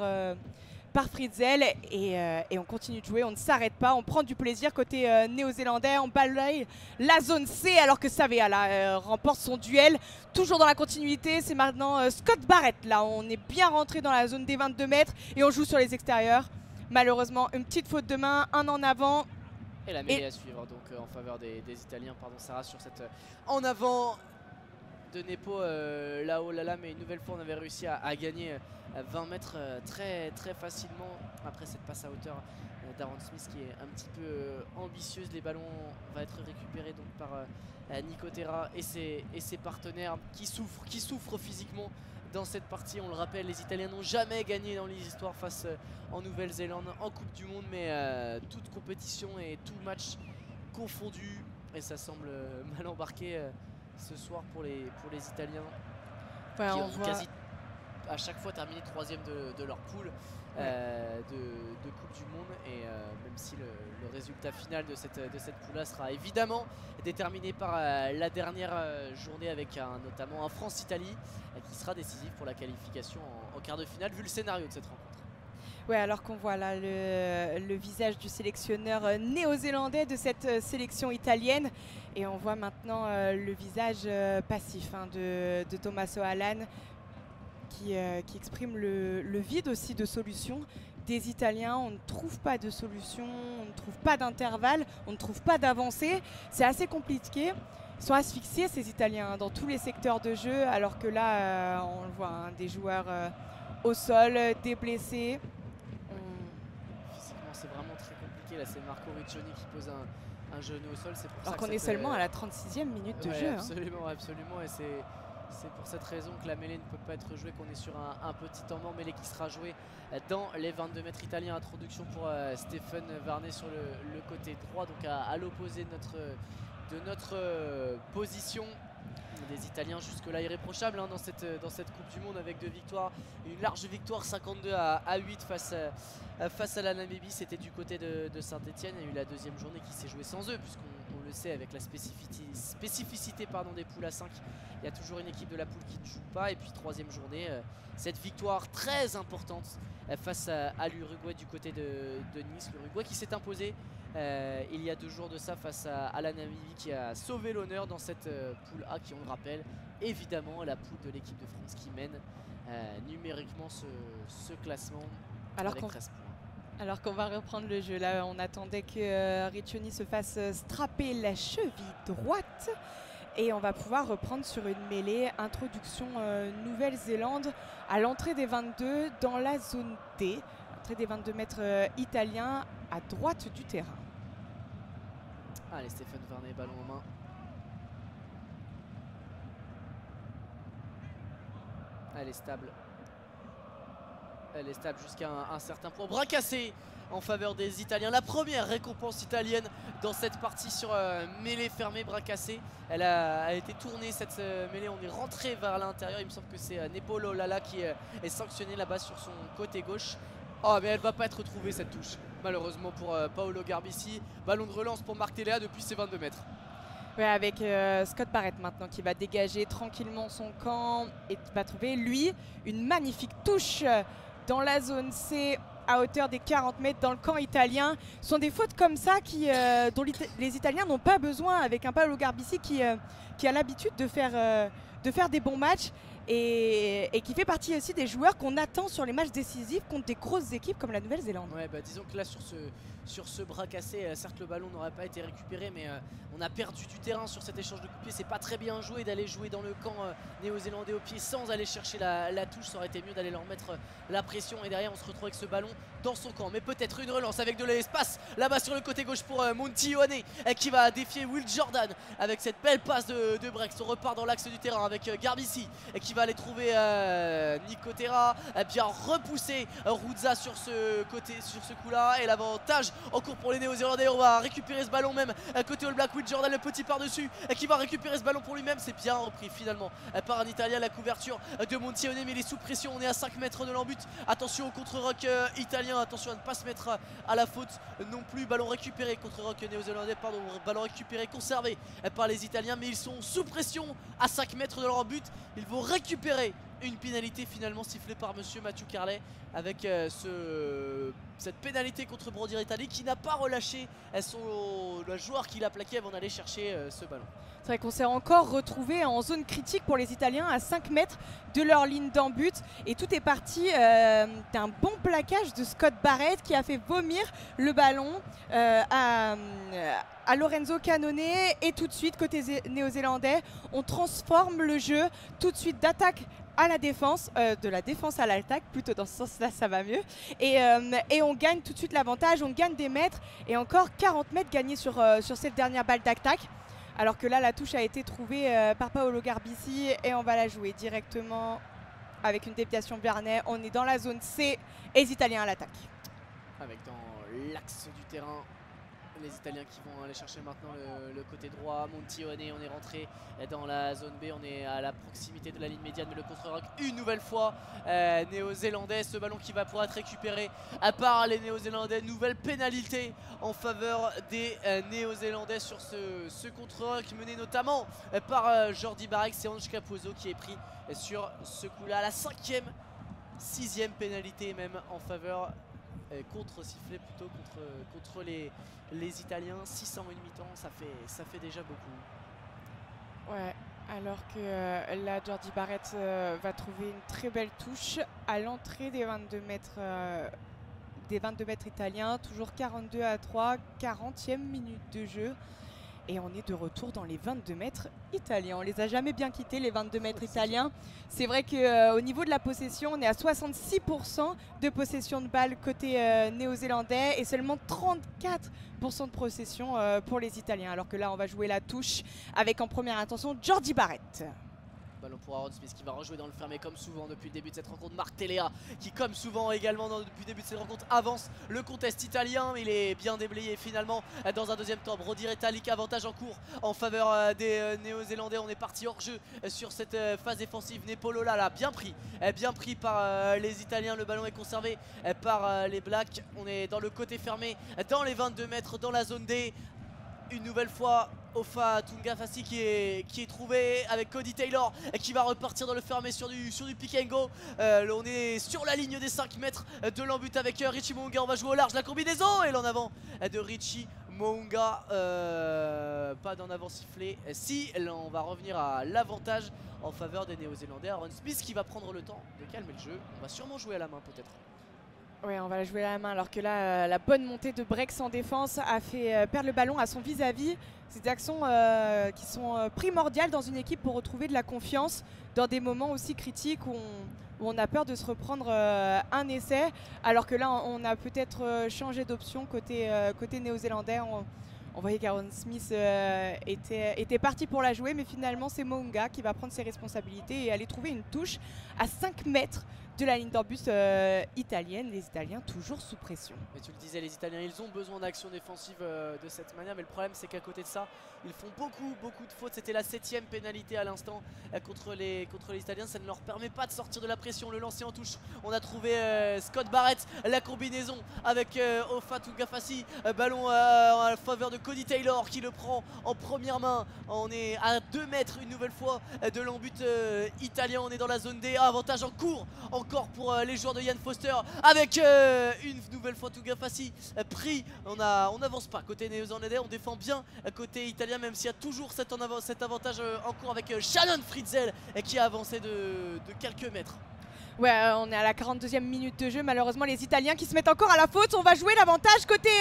Fritzel. Et on continue de jouer, on ne s'arrête pas. On prend du plaisir côté néo-zélandais. On balaye la zone C alors que Savea là, remporte son duel. Toujours dans la continuité, c'est maintenant Scott Barrett. Là, on est bien rentré dans la zone des 22 mètres et on joue sur les extérieurs. Malheureusement, une petite faute de main, un en avant. Et la mêlée à suivre donc en faveur des Italiens, pardon Sarah, sur cette en avant de Nepo là-haut là, mais une nouvelle fois on avait réussi à gagner 20 mètres très facilement après cette passe à hauteur d'Aaron Smith qui est un petit peu ambitieuse. Les ballons vont être récupérés donc par Nico Terra et ses partenaires qui souffrent physiquement dans cette partie. On le rappelle, les Italiens n'ont jamais gagné dans les histoires face en Nouvelle-Zélande en Coupe du Monde, mais toute compétition et tout match confondu, et ça semble mal embarqué ce soir pour les Italiens, ouais, qui on ont voit quasi à chaque fois terminé 3e de leur poule de Coupe du Monde, et même si le résultat final de cette poule-là sera évidemment déterminé par la dernière journée avec notamment un France-Italie qui sera décisif pour la qualification en quart de finale vu le scénario de cette rencontre. Ouais, alors qu'on voit là le visage du sélectionneur néo-zélandais de cette sélection italienne, et on voit maintenant le visage passif de Tommaso Allan qui exprime le vide aussi de solutions des Italiens. On ne trouve pas de solution, on ne trouve pas d'intervalle, on ne trouve pas d'avancée. C'est assez compliqué. Ils sont asphyxiés ces Italiens dans tous les secteurs de jeu, alors que là on le voit, des joueurs au sol, des blessés. Physiquement c'est vraiment très compliqué. Là c'est Marco Riccioni qui pose un genou au sol. Alors qu'on est seulement à la 36e minute de jeu. Absolument, absolument, et c'est pour cette raison que la mêlée ne peut pas être jouée, qu'on est sur un petit temps mort. Mêlée qui sera jouée dans les 22 mètres italiens. Introduction pour Stéphane Varnet sur le côté droit, donc à l'opposé de notre position. Des Italiens jusque-là irréprochables dans cette Coupe du Monde, avec 2 victoires, une large victoire 52-8 face à la Namibie. C'était du côté de Saint-Etienne. Il y a eu la 2e journée qui s'est jouée sans eux, puisqu'on le sait, avec la spécificité des poules à 5, il y a toujours une équipe de la poule qui ne joue pas. Et puis 3e journée, cette victoire très importante face à l'Uruguay du côté de Nice. L'Uruguay qui s'est imposé il y a 2 jours de ça face à la Namibie, qui a sauvé l'honneur dans cette poule A, qui, on le rappelle, évidemment la poule de l'équipe de France qui mène numériquement ce classement avec 13 points. Alors qu'on va reprendre le jeu, là on attendait que Riccioni se fasse strapper la cheville droite, et on va pouvoir reprendre sur une mêlée. Introduction Nouvelle-Zélande à l'entrée des 22 dans la zone D, entrée des 22 mètres italiens à droite du terrain. Allez, Stéphane Varnet, ballon en main. Elle est stable. Elle est stable jusqu'à un certain point. Bras cassé en faveur des Italiens. La première récompense italienne dans cette partie sur mêlée fermée, bras cassé. Elle a été tournée cette mêlée. On est rentré vers l'intérieur. Il me semble que c'est Nepolo Lala qui est sanctionné là-bas sur son côté gauche. Oh, mais elle va pas être retrouvée cette touche, malheureusement pour Paolo Garbisi. Ballon de relance pour Marc Téléa depuis ses 22 mètres. Ouais, avec Scott Barrett maintenant qui va dégager tranquillement son camp et va trouver lui une magnifique touche dans la zone C à hauteur des 40 mètres dans le camp italien. Ce sont des fautes comme ça dont les Italiens n'ont pas besoin, avec un Paolo Garbisi qui a l'habitude de faire des bons matchs et qui fait partie aussi des joueurs qu'on attend sur les matchs décisifs contre des grosses équipes comme la Nouvelle-Zélande. Ouais, disons que là sur ce bras cassé, certes le ballon n'aurait pas été récupéré, mais on a perdu du terrain sur cet échange de coups de pied. C'est pas très bien joué d'aller jouer dans le camp néo-zélandais au pied sans aller chercher la touche. Ça aurait été mieux d'aller leur mettre la pression, et derrière on se retrouve avec ce ballon dans son camp. Mais peut-être une relance avec de l'espace là-bas sur le côté gauche pour Monty Ioane qui va défier Will Jordan avec cette belle passe de Brex. On repart dans l'axe du terrain avec Garbisi qui va aller trouver Nico Terra, bien repoussé Ruzza sur ce coup-là, et l'avantage en cours pour les Néo-Zélandais. On va récupérer ce ballon même côté All Black. Will Jordan, le petit par-dessus, qui va récupérer ce ballon pour lui-même. C'est bien repris finalement par un Italien. La couverture de Monty Ioane, mais il est sous pression. On est à 5 mètres de l'embut. Attention au contre-rock italien, attention à ne pas se mettre à la faute non plus. Ballon récupéré, contre-rock néo-zélandais, pardon, ballon récupéré, conservé par les Italiens, mais ils sont sous pression à 5 mètres de leur but. Ils vont récupérer une pénalité finalement sifflée par monsieur Mathieu Carlet avec cette pénalité contre Brody Retallick qui n'a pas relâché le joueur qui l'a plaqué avant d'aller chercher ce ballon. C'est vrai qu'on s'est encore retrouvé en zone critique pour les Italiens à 5 mètres de leur ligne d'en but et tout est parti d'un bon plaquage de Scott Barrett qui a fait vomir le ballon à Lorenzo Canone et tout de suite côté néo-zélandais on transforme le jeu tout de suite d'attaque à la défense, de la défense à l'attaque, plutôt dans ce sens-là ça va mieux et on gagne tout de suite l'avantage, on gagne des mètres et encore 40 mètres gagnés sur cette dernière balle d'attaque. Alors que là, la touche a été trouvée par Paolo Garbisi et on va la jouer directement avec une déviation Vernet. On est dans la zone C et les Italiens à l'attaque. Avec dans l'axe du terrain, les Italiens qui vont aller chercher maintenant le côté droit. Montione, on est rentré dans la zone B, on est à la proximité de la ligne médiane, mais le contre-rock une nouvelle fois néo-zélandais, ce ballon qui va pouvoir être récupéré par les néo-zélandais, nouvelle pénalité en faveur des néo-zélandais sur ce contre-rock mené notamment par Jordi Barek. C'est Ange Capozzo qui est pris sur ce coup-là, la 5e, 6e pénalité même en faveur contre-sifflet plutôt contre les Italiens. 6 en une mi-temps, ça fait déjà beaucoup. Ouais, alors que là Jordi Barrett va trouver une très belle touche à l'entrée des 22 mètres italiens, toujours 42-3, 40e minute de jeu. Et on est de retour dans les 22 mètres italiens. On les a jamais bien quittés, les 22 mètres italiens. C'est vrai qu'au niveau de la possession, on est à 66% de possession de balle côté néo-zélandais et seulement 34% de possession pour les Italiens. Alors que là, on va jouer la touche avec en première intention Jordi Barrett. Ballon pour Aaron Smith qui va rejouer dans le fermé comme souvent depuis le début de cette rencontre. Marc Telea qui comme souvent également depuis le début de cette rencontre avance le contest italien. Il est bien déblayé finalement dans un deuxième temps. Brody Retallick, avantage en cours en faveur des néo-zélandais. On est parti hors jeu sur cette phase défensive. Nepolola là bien pris par les Italiens. Le ballon est conservé par les Blacks. On est dans le côté fermé dans les 22 mètres dans la zone D. Une nouvelle fois Ofa Tungafasi qui est trouvé avec Cody Taylor qui va repartir dans le fermé sur du pick and go. On est sur la ligne des 5 mètres de l'embut avec Richie Mounga. On va jouer au large la combinaison et l'en avant de Richie Mounga. Pas d'en avant sifflé. Si, là, on va revenir à l'avantage en faveur des Néo-Zélandais. Aaron Smith qui va prendre le temps de calmer le jeu. On va sûrement jouer à la main peut-être. Ouais, on va la jouer à la main alors que là, la bonne montée de Brex en défense a fait perdre le ballon à son vis-à-vis. C'est des actions qui sont primordiales dans une équipe pour retrouver de la confiance dans des moments aussi critiques où on a peur de se reprendre un essai. Alors que là, on a peut-être changé d'option côté néo-zélandais. On voyait qu'Aaron Smith était parti pour la jouer, mais finalement, c'est Mounga qui va prendre ses responsabilités et aller trouver une touche à 5 mètres de la ligne d'embut italienne. Les Italiens toujours sous pression. Mais tu le disais, les Italiens ils ont besoin d'action défensive de cette manière, mais le problème c'est qu'à côté de ça ils font beaucoup de fautes. C'était la 7e pénalité à l'instant contre les Italiens. Ça ne leur permet pas de sortir de la pression. Le lancer en touche, on a trouvé Scott Barrett, la combinaison avec Ofa Tungafasi, ballon en faveur de Cody Taylor qui le prend en première main. On est à 2 mètres une nouvelle fois de l'embut italien. On est dans la zone D, avantage en cours encore pour les joueurs de Ian Foster avec une nouvelle fois Tungafasi pris. On n'avance pas côté néo-zélandais, on défend bien côté italien même s'il y a toujours cet avantage en cours avec Shannon Fritzl qui a avancé de quelques mètres. Ouais, on est à la 42e minute de jeu. Malheureusement, les Italiens qui se mettent encore à la faute. On va jouer l'avantage côté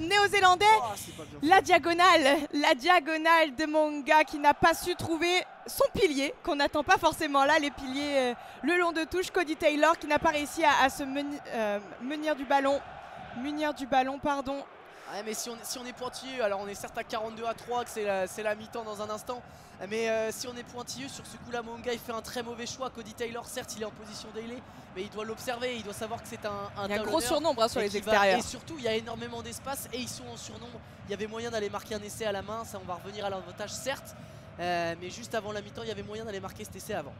néo-zélandais. Oh, la diagonale de Mounga qui n'a pas su trouver son pilier, qu'on n'attend pas forcément là, les piliers le long de touche. Cody Taylor qui n'a pas réussi à se munir du ballon. Ouais, mais si on est pointilleux, alors on est certes à 42-3 que c'est la mi-temps dans un instant, mais si on est pointilleux sur ce coup là, Mounga il fait un très mauvais choix. Cody Taylor certes il est en position d'ailé, mais il doit l'observer, il doit savoir que c'est il y a un gros surnombre sur les extérieurs. Et surtout il y a énormément d'espace et ils sont en surnombre. Il y avait moyen d'aller marquer un essai à la main, ça on va revenir à l'avantage certes, mais juste avant la mi-temps il y avait moyen d'aller marquer cet essai avant.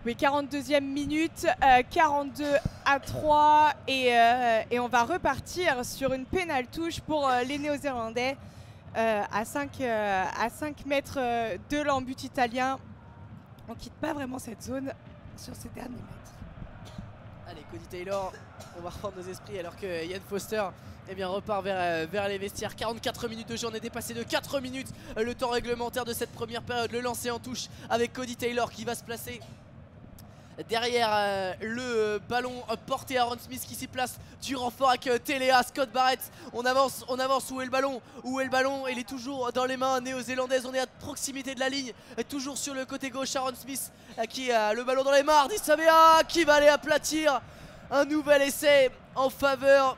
Oui, 42e minute, 42-3 et on va repartir sur une pénale touche pour les Néo-Zélandais à 5 mètres de l'embut italien. On quitte pas vraiment cette zone sur ces derniers mètres. Allez, Cody Taylor, on va reprendre nos esprits alors que Ian Foster repart vers les vestiaires. 44 minutes de jeu, on est dépassé de 4 minutes le temps réglementaire de cette première période. Le lancer en touche avec Cody Taylor qui va se placer derrière le ballon porté à Aaron Smith qui s'y place du renfort avec Téléa, Scott Barrett. On avance, où est le ballon? Il est toujours dans les mains néo-zélandaises. On est à proximité de la ligne, toujours sur le côté gauche. Aaron Smith qui a le ballon dans les mains. Ardis Savea qui va aller aplatir. Un nouvel essai en faveur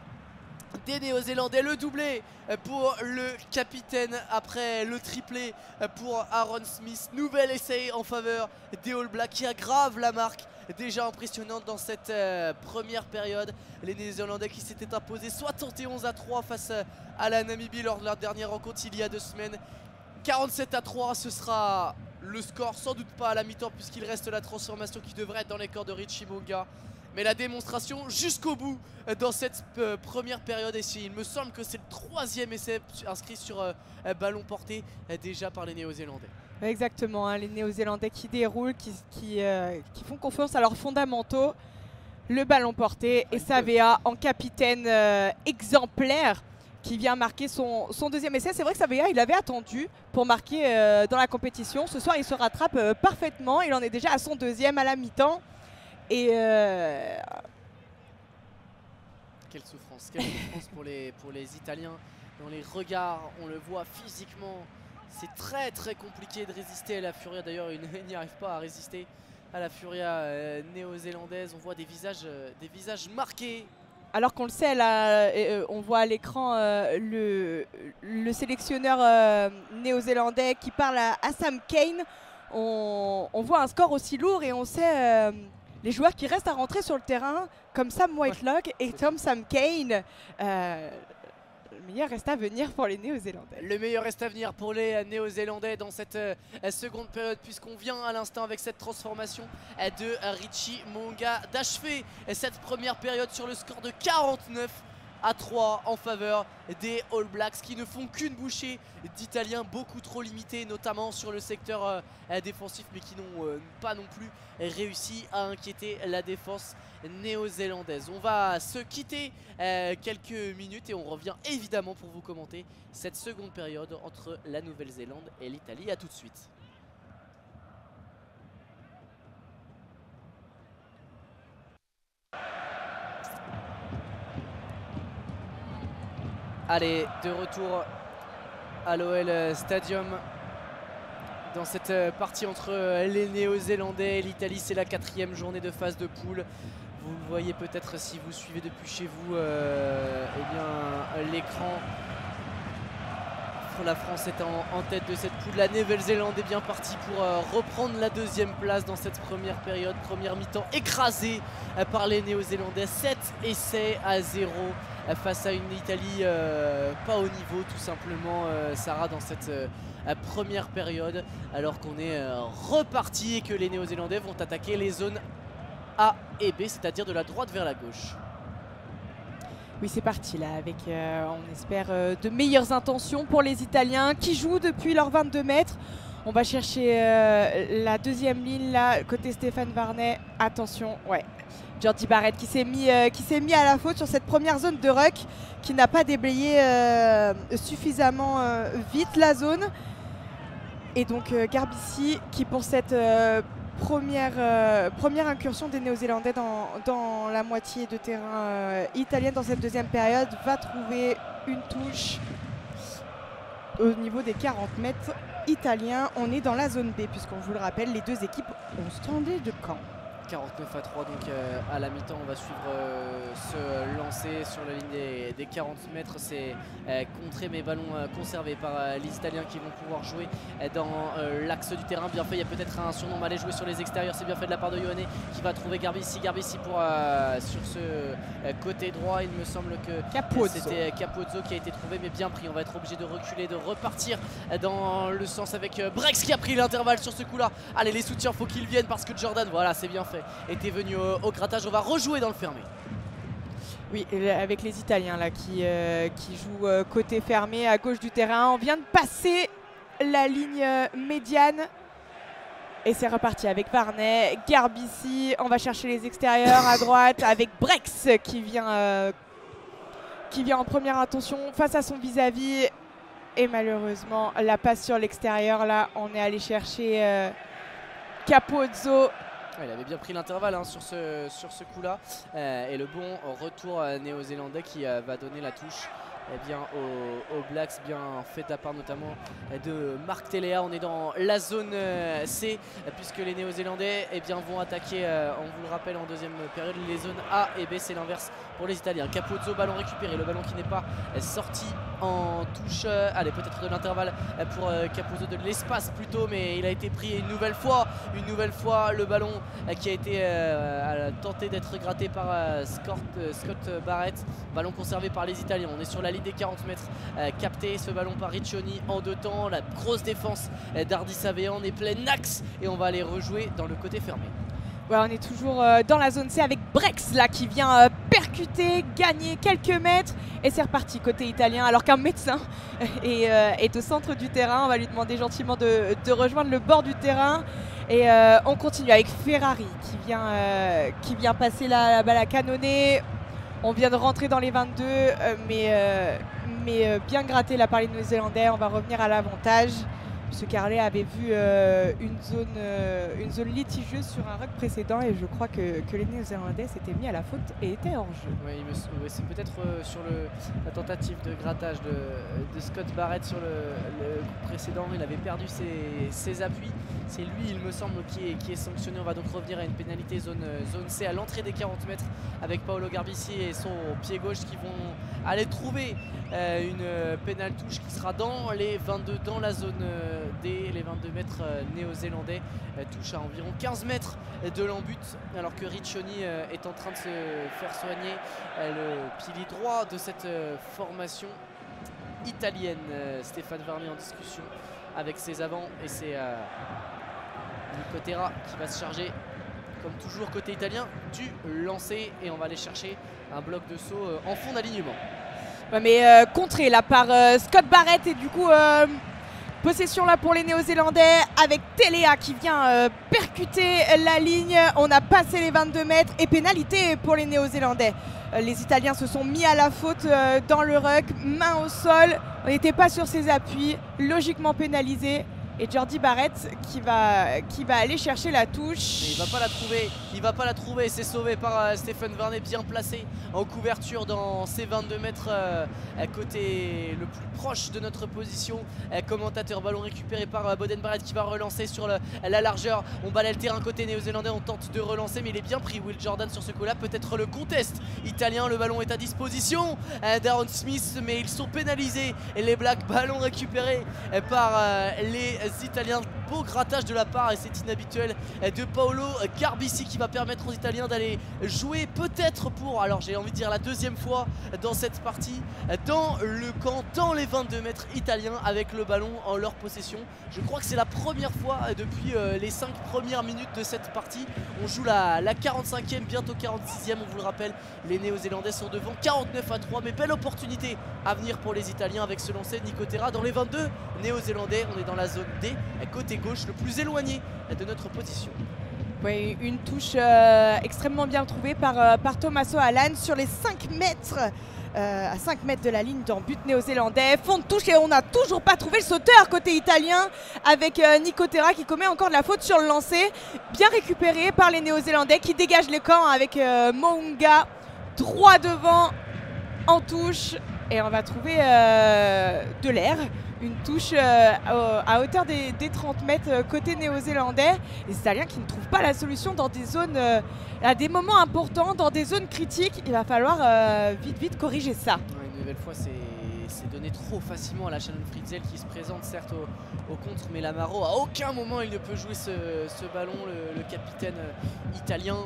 des Néo-Zélandais, le doublé pour le capitaine après le triplé pour Aaron Smith. Nouvel essai en faveur des All Blacks qui aggravent la marque déjà impressionnante dans cette première période. Les Néo-Zélandais qui s'étaient imposés 71-3 face à la Namibie lors de leur dernière rencontre il y a 2 semaines. 47-3, ce sera le score, sans doute pas à la mi-temps puisqu'il reste la transformation qui devrait être dans les corps de Richie Mo'unga. Mais la démonstration jusqu'au bout dans cette première période. Et il me semble que c'est le 3e essai inscrit sur ballon porté déjà par les Néo-Zélandais. Exactement, hein, les Néo-Zélandais qui déroulent, qui font confiance à leurs fondamentaux. Le ballon porté et Savea en capitaine exemplaire qui vient marquer son 2e essai. C'est vrai que Savea, il avait attendu pour marquer dans la compétition. Ce soir, il se rattrape parfaitement. Il en est déjà à son 2e à la mi-temps. Et quelle souffrance pour les Italiens. Dans les regards, on le voit physiquement. C'est très très compliqué de résister à la Furia. D'ailleurs, il n'y arrive pas à résister à la Furia néo-zélandaise. On voit des visages marqués. Alors qu'on le sait, là, on voit à l'écran le sélectionneur néo-zélandais qui parle à Sam Cane. On voit un score aussi lourd et on sait les joueurs qui restent à rentrer sur le terrain, comme Sam Whitelock et Sam Cane. Le meilleur reste à venir pour les Néo-Zélandais. Le meilleur reste à venir pour les Néo-Zélandais dans cette seconde période, puisqu'on vient à l'instant avec cette transformation de Richie Mo'unga d'achever cette première période sur le score de 49-3 en faveur des All Blacks qui ne font qu'une bouchée d'Italiens beaucoup trop limités, notamment sur le secteur défensif, mais qui n'ont pas non plus réussi à inquiéter la défense néo-zélandaise. On va se quitter quelques minutes et on revient évidemment pour vous commenter cette seconde période entre la Nouvelle-Zélande et l'Italie. A tout de suite. Allez, de retour à l'OL Stadium dans cette partie entre les Néo-Zélandais et l'Italie. C'est la 4e journée de phase de poule. Vous le voyez peut-être si vous suivez depuis chez vous l'écran. La France est en tête de cette poule. La Nouvelle-Zélande est bien partie pour reprendre la 2e place dans cette première période. Première mi-temps écrasée par les Néo-Zélandais. 7-0 face à une Italie pas au niveau tout simplement, Sarah, dans cette première période, alors qu'on est reparti et que les Néo-Zélandais vont attaquer les zones A et B, c'est-à-dire de la droite vers la gauche. Oui, c'est parti là avec, on espère, de meilleures intentions pour les Italiens qui jouent depuis leurs 22 mètres. On va chercher la 2e ligne là, côté Stéphane Varnet. Attention, ouais. Jordi Barrett qui s'est mis à la faute sur cette première zone de ruck, qui n'a pas déblayé suffisamment vite la zone. Et donc Garbici qui, pour cette première incursion des Néo-Zélandais dans la moitié de terrain italienne dans cette 2e période, va trouver une touche au niveau des 40 mètres italiens. On est dans la zone B puisqu'on vous le rappelle, les deux équipes ont standé de camp. 49-3 donc à la mi-temps. On va suivre ce lancer sur la ligne des 40 mètres. C'est contré mais ballon conservé par les Italiens qui vont pouvoir jouer dans l'axe du terrain. Bien fait, il y a peut-être un surnom, mais aller jouer sur les extérieurs. C'est bien fait de la part de Ioane qui va trouver Garbici pour sur ce côté droit. Il me semble que c'était Capozzo qui a été trouvé, mais bien pris. On va être obligé de reculer, de repartir dans le sens avec Brex qui a pris l'intervalle sur ce coup-là. Allez, les soutiens, faut qu'ils viennent parce que Jordan, voilà, c'est bien fait, était venu au grattage. On va rejouer dans le fermé. Oui, avec les Italiens là qui jouent côté fermé à gauche du terrain. On vient de passer la ligne médiane Et c'est reparti avec Varney, Garbici, on va chercher les extérieurs à droite avec Brex qui vient en première intention face à son vis-à-vis. Et malheureusement, la passe sur l'extérieur, là, on est allé chercher Capozzo. Ouais, il avait bien pris l'intervalle hein, sur ce coup-là. Et le bon retour néo-zélandais qui va donner la touche. Eh bien, aux Blacks, bien fait de la part notamment de Marc Telea. On est dans la zone C puisque les Néo-Zélandais eh bien, vont attaquer, on vous le rappelle, en deuxième période les zones A et B. C'est l'inverse pour les Italiens. Capozzo, ballon récupéré, le ballon qui n'est pas sorti en touche. Allez, peut-être de l'intervalle pour Capozzo, de l'espace plutôt, mais il a été pris une nouvelle fois le ballon qui a été tenté d'être gratté par Scott Barrett. Ballon conservé par les Italiens. On est sur la ligne des 40 mètres, capté ce ballon par Riccioni en deux temps. La grosse défense d'Ardi Savéan est pleine axe et on va aller rejouer dans le côté fermé. Ouais, on est toujours dans la zone C avec Brex là qui vient percuter, gagner quelques mètres et c'est reparti côté italien alors qu'un médecin est au centre du terrain. On va lui demander gentiment de rejoindre le bord du terrain et on continue avec Ferrari qui vient passer la balle à canonner. On vient de rentrer dans les 22 mais bien gratté là par les Néo-Zélandais. On va revenir à l'avantage. Ce Carlet avait vu une zone litigieuse sur un rug précédent et je crois que les Néo-Zélandais s'étaient mis à la faute et étaient hors jeu. Oui, c'est peut-être sur la tentative de grattage de Scott Barrett sur le coup précédent. Il avait perdu ses appuis. C'est lui, il me semble, qui est sanctionné. On va donc revenir à une pénalité zone C à l'entrée des 40 mètres avec Paolo Garbici et son pied gauche qui vont aller trouver une pénale touche qui sera dans les 22, dans la zone D. Les 22 mètres néo-zélandais touche à environ 15 mètres de l'embut alors que Riccioni est en train de se faire soigner le pilier droit de cette formation italienne. Stéphane Varney en discussion avec ses avants et c'est Nico Terra qui va se charger comme toujours côté italien du lancer et on va aller chercher un bloc de saut en fond d'alignement. Ouais, mais contré là par Scott Barrett et du coup possession là pour les Néo-Zélandais avec Telea qui vient percuter la ligne. On a passé les 22 mètres et pénalité pour les Néo-Zélandais. Les Italiens se sont mis à la faute dans le ruck, main au sol. On n'était pas sur ses appuis, logiquement pénalisé. Et Jordi Barrett qui va aller chercher la touche. Mais il va pas la trouver, c'est sauvé par Stéphane Varney, bien placé en couverture dans ses 22 mètres à côté le plus proche de notre position. Commentateur, ballon récupéré par Boden Barrett qui va relancer sur la largeur. On balaye le terrain côté néo-zélandais, on tente de relancer mais il est bien pris Will Jordan sur ce coup là. Peut-être le contest italien, le ballon est à disposition d'Aaron Smith mais ils sont pénalisés et les Blacks. Ballon récupéré par les Italiens. Beau grattage de la part et c'est inhabituel de Paolo Garbici qui va permettre aux Italiens d'aller jouer peut-être pour, alors j'ai envie de dire la deuxième fois dans cette partie, dans le camp, dans les 22 mètres italiens avec le ballon en leur possession. Je crois que c'est la première fois depuis les 5 premières minutes de cette partie. On joue la 45e, bientôt 46e, on vous le rappelle. Les Néo-Zélandais sont devant 49-3, mais belle opportunité à venir pour les Italiens avec ce lancer de Nico Terra dans les 22 Néo-Zélandais. On est dans la zone D, côté gauche, le plus éloigné de notre position. Oui, une touche extrêmement bien trouvée par Tommaso Allan sur les 5 mètres. À 5 mètres de la ligne dans but néo-zélandais. Fond de touche et on n'a toujours pas trouvé le sauteur côté italien avec Nico Terra qui commet encore de la faute sur le lancer. Bien récupéré par les néo-zélandais qui dégagent le camp avec Mounga droit devant en touche. Et on va trouver de l'air. Une touche à hauteur des 30 mètres côté néo-zélandais. Les Italiens qui ne trouvent pas la solution dans des zones, à des moments importants, dans des zones critiques. Il va falloir vite corriger ça. Ouais, une nouvelle fois, c'est donné trop facilement à la Shannon Fritzl qui se présente certes au contre, mais Lamaro à aucun moment il ne peut jouer ce ballon, le capitaine italien.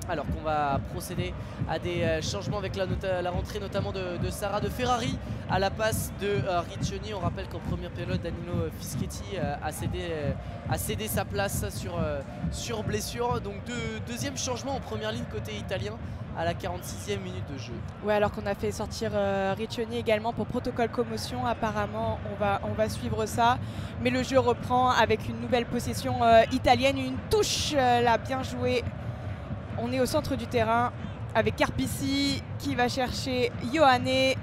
Alors qu'on va procéder à des changements avec la rentrée notamment de Sarah de Ferrari à la passe de Riccioni. On rappelle qu'en première période, Danilo Fischetti a cédé sa place sur blessure. Donc deuxième changement en première ligne côté italien à la 46e minute de jeu. Ouais, alors qu'on a fait sortir Riccioni également pour protocole commotion. Apparemment, on va suivre ça. Mais le jeu reprend avec une nouvelle possession italienne. Une touche là, bien jouée. On est au centre du terrain avec Carpissi qui va chercher Ioane. Et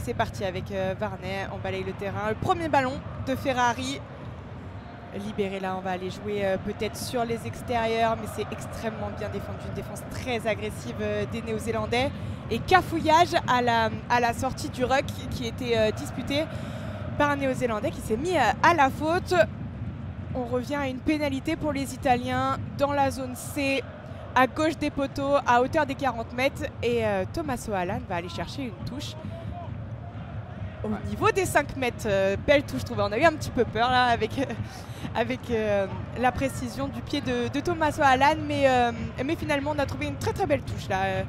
c'est parti avec Varney. On balaye le terrain. Le premier ballon de Ferrari. Libéré là, on va aller jouer peut-être sur les extérieurs. Mais c'est extrêmement bien défendu. Une défense très agressive des Néo-Zélandais. Et cafouillage à la sortie du ruck qui était disputé par un Néo-Zélandais qui s'est mis à la faute. On revient à une pénalité pour les Italiens dans la zone C. À gauche des poteaux, à hauteur des 40 mètres. Et Tommaso Allan va aller chercher une touche au niveau des 5 mètres. Belle touche trouvée. On a eu un petit peu peur là avec la précision du pied de Tommaso Allan. Mais finalement, on a trouvé une très très belle touche là.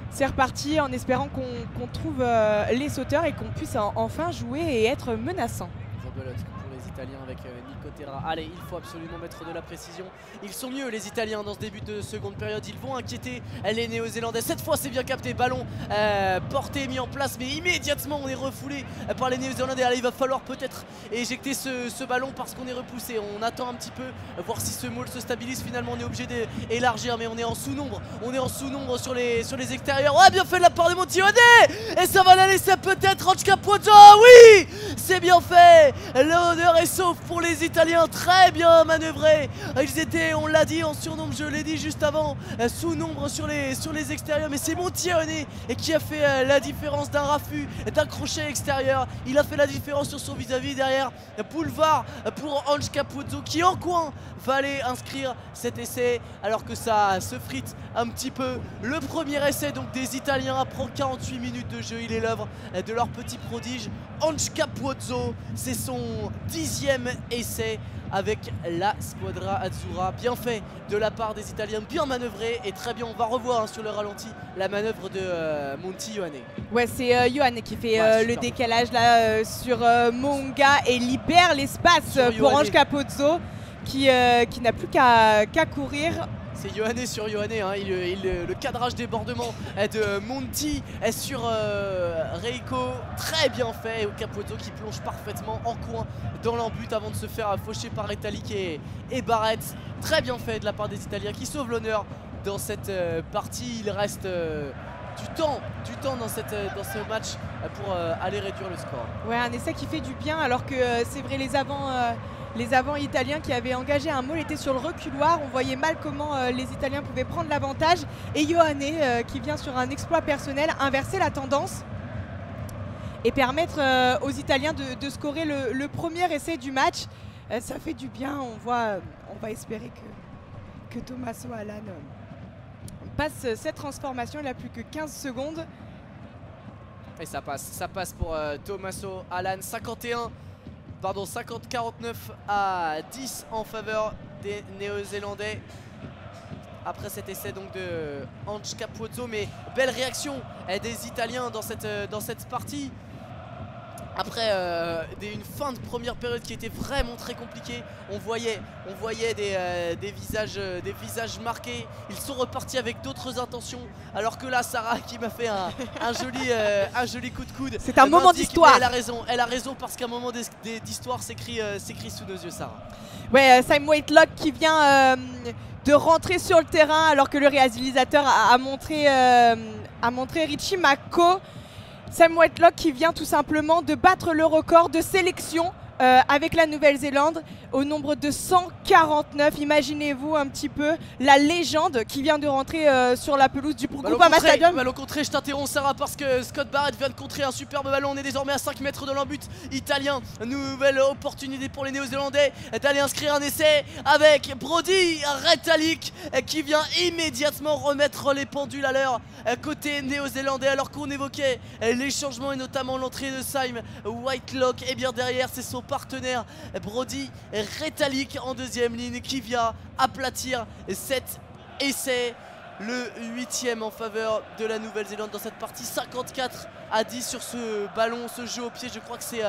C'est reparti en espérant qu'on trouve les sauteurs et qu'on puisse enfin jouer et être menaçant. Rebelote pour les Italiens avec Nico Terra. Allez, il faut absolument mettre de la précision. Ils sont mieux les Italiens dans ce début de seconde période. Ils vont inquiéter les Néo-Zélandais. Cette fois c'est bien capté, ballon porté, mis en place, mais immédiatement on est refoulé par les Néo-Zélandais. Allez, il va falloir peut-être éjecter ce ballon parce qu'on est repoussé. On attend un petit peu, voir si ce maul se stabilise. Finalement on est obligé d'élargir, mais on est en sous-nombre. On est en sous-nombre sur les extérieurs. Ouais, bien fait de la part de Montione. Et ça va la laisser peut-être Ange Capozzo. Oui, c'est bien fait. L'honneur est sauf pour les Italiens. Très bien manœuvré. Ils étaient, on l'a dit, en surnombre, je l'ai dit juste avant, sous-nombre sur les extérieurs. Mais c'est Montione qui a fait la différence d'un raffut, d'un crochet extérieur. Il a fait la différence sur son vis-à-vis derrière. Boulevard pour Ange Capozzo qui en coin va aller inscrire cet essai alors que ça se frite un petit peu. Le premier essai donc des Italiens après 48 minutes de jeu. Il est l'œuvre de leur petit prodige Ange Capozzo. C'est son 10e essai avec la Squadra Azzurra. Bien fait de la part des Italiens, bien manœuvré et très bien. On va revoir sur le ralenti la manœuvre de Monti Ioane. Ouais, c'est Ioane qui fait le décalage là sur Monga et libère l'espace pour Ange Capozzo qui n'a plus qu'à courir. C'est Ioane sur Ioane, hein. Le cadrage débordement de Monti est sur Reiko, très bien fait. Et Capozzo qui plonge parfaitement en coin dans l'embut avant de se faire faucher par Retallick et Barrett. Très bien fait de la part des Italiens qui sauvent l'honneur dans cette partie. Il reste du temps dans ce match pour aller réduire le score. Ouais, un essai qui fait du bien alors que c'est vrai les avants italiens qui avaient engagé un maul étaient sur le reculoir. On voyait mal comment les Italiens pouvaient prendre l'avantage. Et Ioane qui vient sur un exploit personnel inverser la tendance et permettre aux Italiens de scorer le premier essai du match. Ça fait du bien. On va espérer que Tommaso Allan passe cette transformation. Il n'a plus que 15 secondes. Et ça passe pour Tommaso Allan. 50-49 à 10 en faveur des Néo-Zélandais après cet essai donc de Ange Capozzo. Mais belle réaction des Italiens dans cette partie après une fin de première période qui était vraiment très compliquée. On voyait des visages marqués. Ils sont repartis avec d'autres intentions. Alors que là, Sarah qui m'a fait un joli coup de coude. C'est un moment d'histoire. Elle a raison parce qu'un moment d'histoire s'écrit sous nos yeux, Sarah. Ouais, Sam Whitelock qui vient de rentrer sur le terrain alors que le réalisateur a montré Richie Mako. Sam Whitelock qui vient tout simplement de battre le record de sélection avec la Nouvelle-Zélande au nombre de 149. Imaginez-vous un petit peu la légende qui vient de rentrer sur la pelouse du Groupama Stadium. Ballon contré, je t'interromps Sarah parce que Scott Barrett vient de contrer un superbe ballon. On est désormais à 5 mètres de l'embut italien. Nouvelle opportunité pour les Néo-Zélandais d'aller inscrire un essai avec Brody Retallick qui vient immédiatement remettre les pendules à l'heure côté néo-zélandais alors qu'on évoquait les changements et notamment l'entrée de Sam Whitelock. Et bien derrière c'est son partenaire Brody Retallick en deuxième ligne qui vient aplatir cet essai. le 8e en faveur de la Nouvelle-Zélande dans cette partie. 54-10 sur ce ballon, ce jeu au pied. Je crois que c'est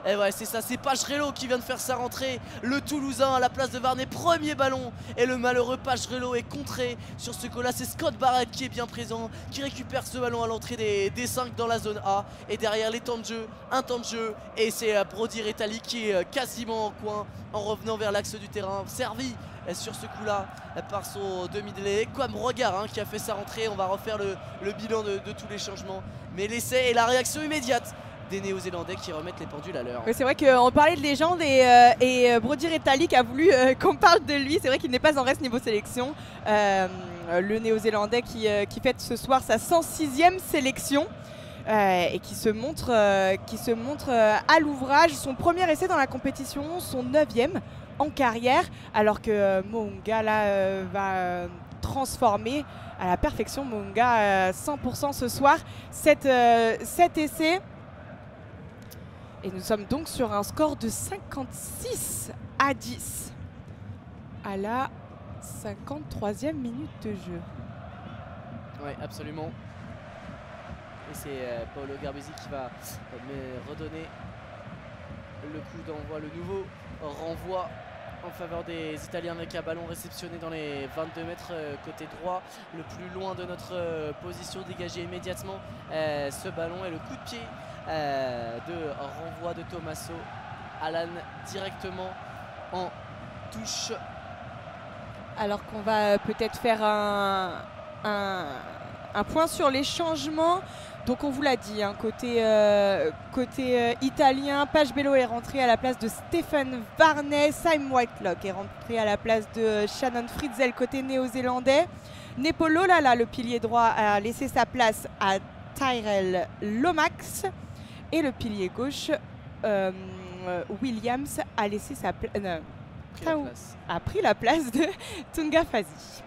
ouais, c'est ça, c'est Pagerello qui vient de faire sa rentrée, le Toulousain à la place de Varney. Premier ballon et le malheureux Pagerello est contré sur ce coup là. C'est Scott Barrett qui est bien présent, qui récupère ce ballon à l'entrée des 5 dans la zone A. Et derrière les temps de jeu, un temps de jeu, et c'est Brody Retallick qui est quasiment en coin en revenant vers l'axe du terrain, servi sur ce coup là par son demi-délai comme Regard qui a fait sa rentrée. On va refaire le bilan de tous les changements, mais l'essai et la réaction immédiate des Néo-Zélandais qui remettent les pendules à l'heure. Oui, c'est vrai qu'on parlait de légende et Brody Retallick a voulu qu'on parle de lui. C'est vrai qu'il n'est pas en reste niveau sélection. Le Néo-Zélandais qui fête ce soir sa 106e sélection. Et qui se montre à l'ouvrage. Son premier essai dans la compétition, son 9e en carrière, alors que Mo'unga là va transformer à la perfection. Mo'unga 100% ce soir, cet essai. Et nous sommes donc sur un score de 56-10 à la 53e minute de jeu. Oui, absolument. Et c'est Paolo Garbisi qui va redonner le coup d'envoi, le nouveau renvoi en faveur des Italiens avec un ballon réceptionné dans les 22 mètres côté droit, le plus loin de notre position, dégagé immédiatement ce ballon et le coup de pied de renvoi de Tommaso Alan directement en touche. Alors qu'on va peut-être faire un point sur les changements. Donc on vous l'a dit, côté italien, Pagebello est rentré à la place de Stephen Varney, Simon Whitelock est rentré à la place de Shannon Fritzl côté néo-zélandais. Nepolo Lala, le pilier droit, a laissé sa place à Tyrell Lomax et le pilier gauche Williams a laissé sa a pris la place de Tunga Fazi.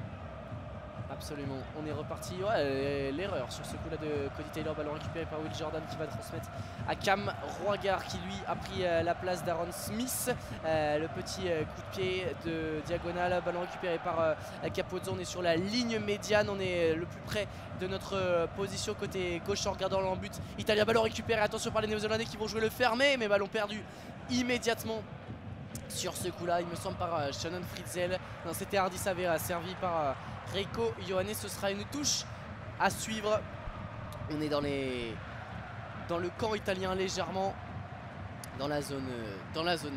Absolument, on est reparti. Ouais, l'erreur sur ce coup-là de Cody Taylor, ballon récupéré par Will Jordan qui va transmettre à Cam Roigard qui lui a pris la place d'Aaron Smith. Le petit coup de pied de diagonale, ballon récupéré par Capozzo. On est sur la ligne médiane, on est le plus près de notre position côté gauche en regardant l'embut. Italien, ballon récupéré, attention par les Néo-Zélandais qui vont jouer le fermé, mais ballon perdu immédiatement. Sur ce coup-là, il me semble par Shannon Fritzl. Non, c'était Hardy Savera, servi par Reiko Ioane. Ce sera une touche à suivre. On est dans le camp italien, légèrement dans la zone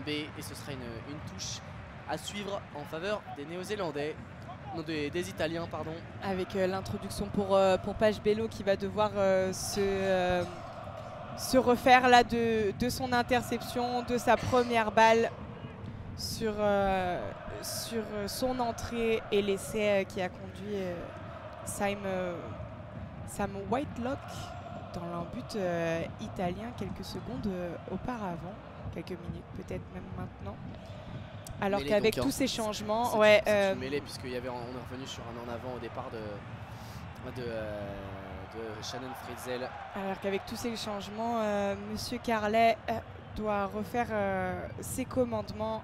B, et ce sera une touche à suivre en faveur des Néo-Zélandais. Non, des Italiens, pardon. Avec l'introduction pour Pagebello qui va devoir se refaire là de son interception, de sa première balle sur son entrée et l'essai qui a conduit Sam Whitelock dans l'embut italien quelques secondes auparavant, quelques minutes peut-être même maintenant. Alors qu'avec tous ces changements, c'est une mêlée puisqu'on est revenu sur un en avant au départ de Shannon Fritzl. Alors qu'avec tous ces changements, Monsieur Carlet doit refaire ses commandements.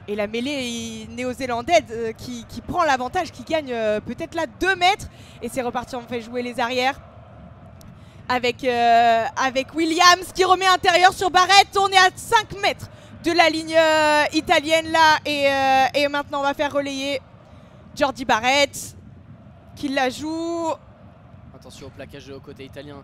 Et la mêlée néo-zélandaise qui prend l'avantage, qui gagne peut-être là 2 mètres. Et c'est reparti, on fait jouer les arrières. Avec Williams qui remet intérieur sur Barrett. On est à 5 mètres de la ligne italienne là. Et maintenant on va faire relayer Jordi Barrett qui la joue. Attention au plaquage au côté italien,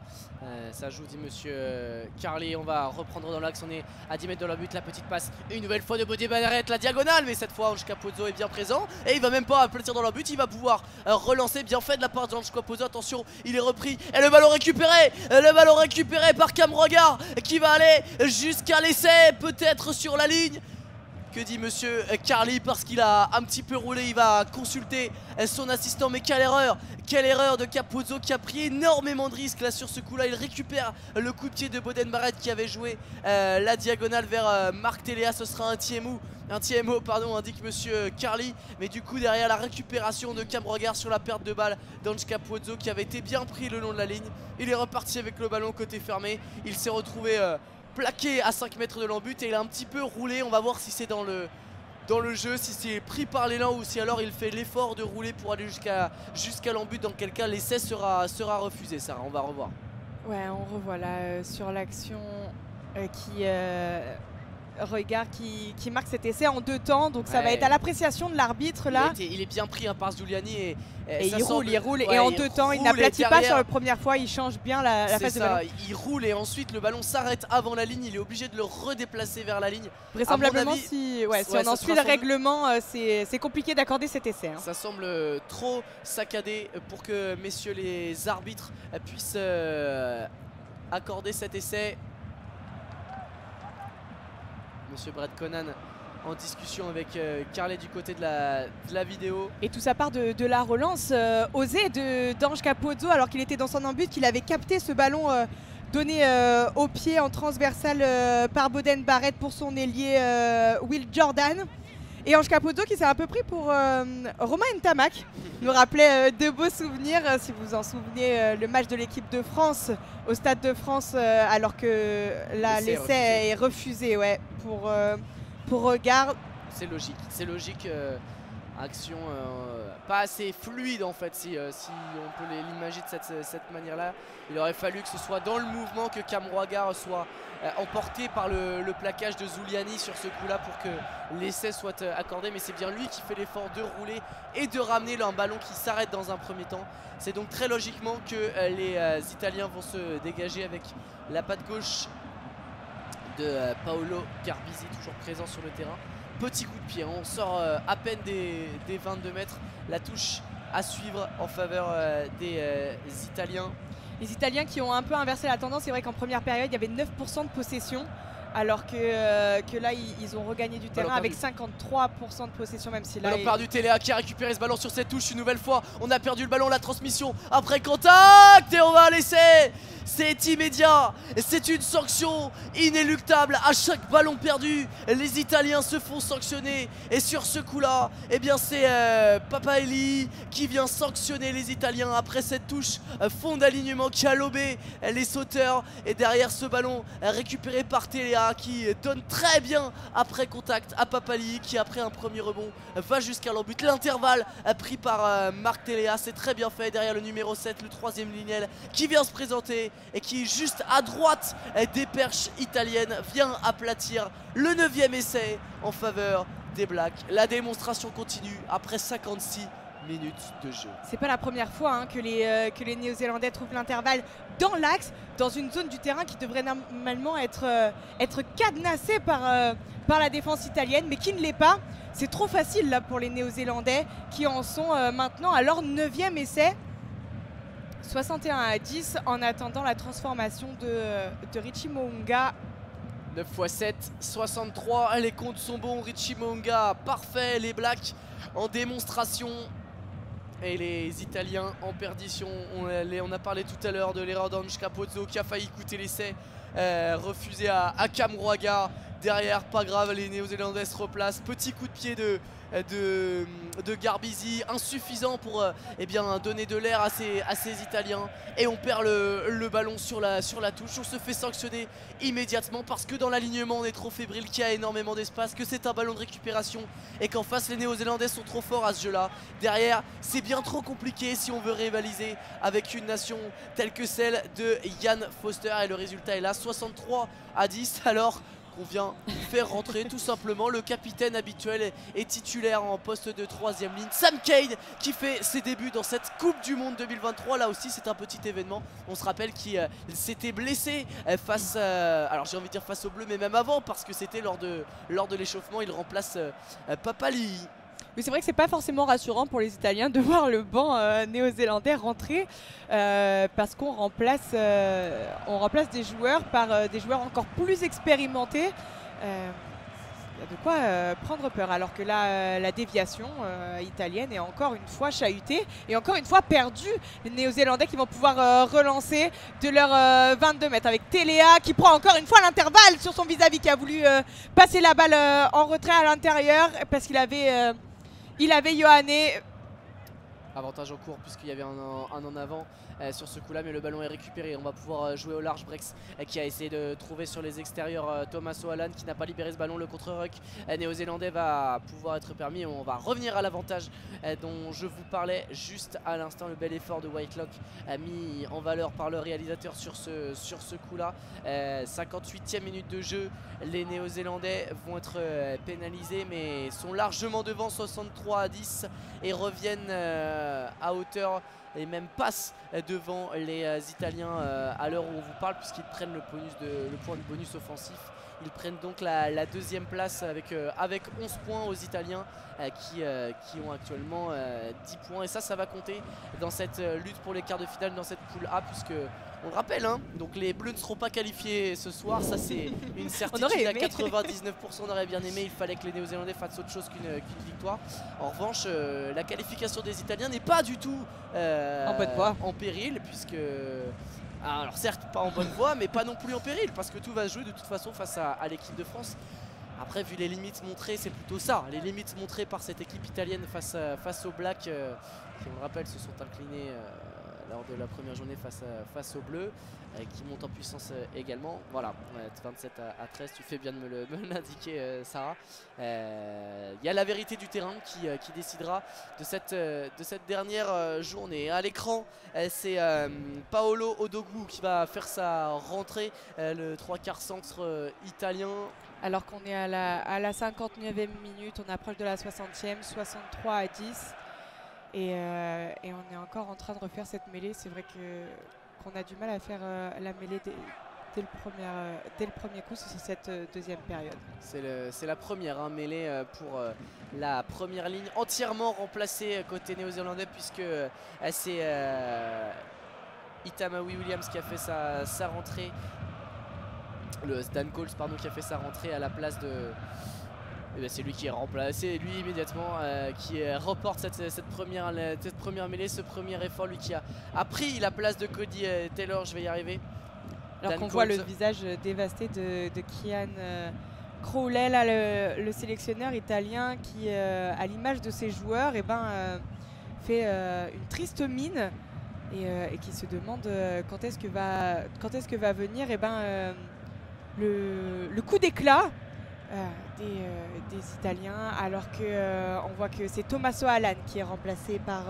ça joue, dit monsieur Carly. On va reprendre dans l'axe, on est à 10 mètres de leur but, la petite passe une nouvelle fois de Brody Barrett, la diagonale, mais cette fois Ange Capozzo est bien présent et il va même pas appeler dans leur but, il va pouvoir relancer, bien fait de la part d'Ange Capozzo. Attention, il est repris et le ballon récupéré par Cam Roigard qui va aller jusqu'à l'essai, peut-être sur la ligne. Que dit monsieur Carly, parce qu'il a un petit peu roulé, il va consulter son assistant. Mais quelle erreur de Capozzo qui a pris énormément de risques là sur ce coup là. Il récupère le coup de pied de Boden Barrett qui avait joué la diagonale vers Marc Téléa. Ce sera un TMO pardon, indique monsieur Carly. Mais du coup derrière la récupération de Cam Roigard sur la perte de balle d'Ange Capozzo qui avait été bien pris le long de la ligne. Il est reparti avec le ballon côté fermé. Il s'est retrouvé plaqué à 5 mètres de l'embut et il a un petit peu roulé. On va voir si c'est dans dans le jeu, si c'est pris par l'élan ou si alors il fait l'effort de rouler pour aller jusqu'à l'embut, dans quel cas l'essai sera refusé. Sarah, on va revoir. Ouais, on revoit là sur l'action qui marque cet essai en 2 temps, donc ça va être à l'appréciation de l'arbitre là. Il est bien pris par Zuliani et il roule et en 2 temps il n'aplatit pas sur la première fois, il change bien la face de ballon. Il roule et ensuite le ballon s'arrête avant la ligne, il est obligé de le redéplacer vers la ligne. Vraisemblablement si on en suit le règlement, c'est compliqué d'accorder cet essai. Hein. Ça semble trop saccadé pour que messieurs les arbitres puissent accorder cet essai. Monsieur Brad Conan en discussion avec Carlet du côté de la vidéo. Et tout ça part de la relance osée d'Ange Capozzo alors qu'il était dans son embut, qu'il avait capté ce ballon donné au pied en transversal par Boden Barrett pour son ailier Will Jordan. Et Ange Capozzo qui s'est un peu pris pour Romain Ntamak, nous rappelait de beaux souvenirs, si vous vous en souvenez, le match de l'équipe de France au Stade de France alors que l'essai est refusé pour regard. C'est logique, action pas assez fluide en fait, si on peut l'imaginer de cette manière-là. Il aurait fallu que ce soit dans le mouvement que Kamroaga soit emporté par le plaquage de Zuliani sur ce coup-là pour que l'essai soit accordé, mais c'est bien lui qui fait l'effort de rouler et de ramener un ballon qui s'arrête dans un premier temps. C'est donc très logiquement que les Italiens vont se dégager avec la patte gauche de Paolo Garbisi, toujours présent sur le terrain. Petit coup de pied, on sort à peine des 22 mètres, la touche à suivre en faveur des Italiens. Les Italiens qui ont un peu inversé la tendance, c'est vrai qu'en première période il y avait 9% de possession alors que là ils ont regagné du terrain avec 53% de possession, même si là... Ballon perdu, Téléa qui a récupéré ce ballon sur cette touche une nouvelle fois. On a perdu le ballon, la transmission après contact et on va laisser. C'est immédiat, c'est une sanction inéluctable à chaque ballon perdu. Les Italiens se font sanctionner et sur ce coup-là, eh bien c'est Papaeli qui vient sanctionner les Italiens après cette touche fond d'alignement qui a lobé les sauteurs. Et derrière ce ballon récupéré par Téléa qui donne très bien après contact à Papali qui après un premier rebond va jusqu'à l'embut. L'intervalle pris par Marc Téléa, c'est très bien fait derrière le numéro 7, le 3e lignel qui vient se présenter et qui juste à droite des perches italiennes vient aplatir le 9e essai en faveur des Blacks. La démonstration continue après 56 minutes de jeu. C'est pas la première fois que les Néo-Zélandais trouvent l'intervalle dans l'axe, dans une zone du terrain qui devrait normalement être cadenassée par la défense italienne, mais qui ne l'est pas. C'est trop facile là pour les Néo-Zélandais qui en sont maintenant à leur 9e essai. 61-10 en attendant la transformation de Richie Mo'unga. 9 x 7, 63, les comptes sont bons. Richie Mo'unga, parfait. Les Blacks en démonstration et les Italiens en perdition. On a parlé tout à l'heure de l'erreur d'Ange Capozzo qui a failli coûter l'essai refusé à Kamroaga. Derrière, pas grave, les Néo-Zélandais se replacent. Petit coup de pied de Garbisi, insuffisant pour donner de l'air à ces Italiens. Et on perd le ballon sur la touche. On se fait sanctionner immédiatement parce que dans l'alignement on est trop fébrile, qu'il y a énormément d'espace, que c'est un ballon de récupération et qu'en face les Néo-Zélandais sont trop forts à ce jeu-là. Derrière, c'est bien trop compliqué si on veut rivaliser avec une nation telle que celle de Yann Foster. Et le résultat est là, 63-10, alors qu'on vient faire rentrer tout simplement le capitaine habituel et titulaire en poste de 3e ligne, Sam Cane, qui fait ses débuts dans cette Coupe du Monde 2023. Là aussi c'est un petit événement. On se rappelle qu'il s'était blessé face alors j'ai envie de dire face au bleu, mais même avant, parce que c'était lors de l'échauffement. Il remplace Papali. Mais c'est vrai que c'est pas forcément rassurant pour les Italiens de voir le banc néo-zélandais rentrer parce qu'on remplace des joueurs par des joueurs encore plus expérimentés. Il y a de quoi prendre peur, alors que là la déviation italienne est encore une fois chahutée et encore une fois perdue. Les Néo-Zélandais qui vont pouvoir relancer de leurs 22 mètres avec Téléa qui prend encore une fois l'intervalle sur son vis-à-vis, qui a voulu passer la balle en retrait à l'intérieur parce qu'il avait Ioane. Avantage en cours puisqu'il y avait un en avant sur ce coup là, mais le ballon est récupéré. On va pouvoir jouer au large. Brex qui a essayé de trouver sur les extérieurs Thomas O'Hallan qui n'a pas libéré ce ballon. Le contre-ruck néo-zélandais va pouvoir être permis. On va revenir à l'avantage dont je vous parlais juste à l'instant. Le bel effort de Whitelock mis en valeur par le réalisateur sur ce coup là. 58e minute de jeu, les néo-zélandais vont être pénalisés mais sont largement devant 63-10 et reviennent à hauteur et même passent devant les Italiens à l'heure où on vous parle, puisqu'ils prennent le point de bonus offensif. Ils prennent donc la deuxième place avec 11 points aux Italiens qui ont actuellement 10 points. Et ça va compter dans cette lutte pour les quarts de finale dans cette poule A, puisque on le rappelle, hein, donc les Bleus ne seront pas qualifiés ce soir, ça c'est une certitude à 99%. On aurait bien aimé, il fallait que les Néo-Zélandais fassent autre chose qu'une victoire. En revanche, la qualification des Italiens n'est pas du tout en péril, puisque... Alors certes pas en bonne voie, mais pas non plus en péril, parce que tout va se jouer de toute façon face à l'équipe de France. Après, vu les limites montrées, c'est plutôt ça, les limites montrées par cette équipe italienne face aux Blacks, qui on le rappelle se sont inclinés lors de la première journée face aux Bleus, qui montent en puissance également. Voilà, 27 à 13, tu fais bien de me l'indiquer, Sarah. Il y a la vérité du terrain qui décidera de cette dernière journée. À l'écran, c'est Paolo Odogwu qui va faire sa rentrée, le 3/4 centre italien. Alors qu'on est à la 59e minute, on approche de la 60e, 63-10. Et on est encore en train de refaire cette mêlée. C'est vrai qu'on a du mal à faire la mêlée dès le premier coup sur cette deuxième période. C'est la première mêlée pour la première ligne, entièrement remplacée côté néo-zélandais, puisque c'est Itamawi Williams qui a fait sa rentrée. Le Stan Coles, pardon, qui a fait sa rentrée à la place de... c'est lui qui est remplacé, lui immédiatement, qui reporte cette première mêlée, ce premier effort, lui qui a pris la place de Cody Taylor. Je vais y arriver. Alors qu'on voit le visage dévasté de Kian Crowley, là, le sélectionneur italien qui, à l'image de ses joueurs, fait une triste mine et qui se demande quand est-ce que va venir le coup d'éclat des Italiens, alors qu'on voit que c'est Thomas O'Hallan qui est remplacé par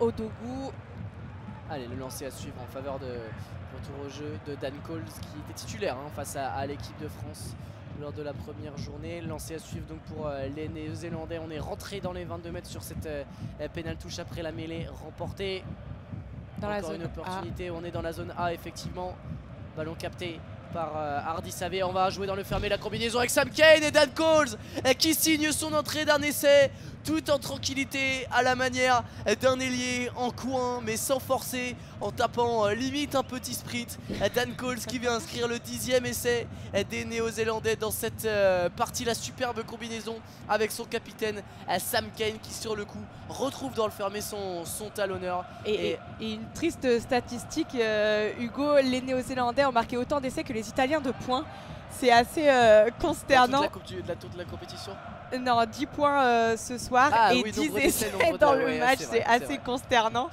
Odogwu. Allez, le lancer à suivre en faveur de retour au jeu de Dan Coles, qui était titulaire face à l'équipe de France lors de la première journée. Lancé à suivre donc pour les Néo-Zélandais. On est rentré dans les 22 mètres sur cette pénale touche après la mêlée remportée. Encore une opportunité, on est dans la zone A effectivement. Ballon capté par Hardy Savé. On va jouer dans le fermé, la combinaison avec Sam Cane et Dan Coles qui signe son entrée d'un essai tout en tranquillité, à la manière d'un ailier en coin mais sans forcer, en tapant limite un petit sprint. Dan Coles qui vient inscrire le 10e essai des Néo-Zélandais dans cette partie. La superbe combinaison avec son capitaine Sam Cane qui sur le coup retrouve dans le fermé son talonneur. Et une triste statistique, Hugo, les Néo-Zélandais ont marqué autant d'essais que les Italiens de points. C'est assez consternant. De la compétition. Non, 10 points ce soir et 10 essais dans le match, c'est assez consternant.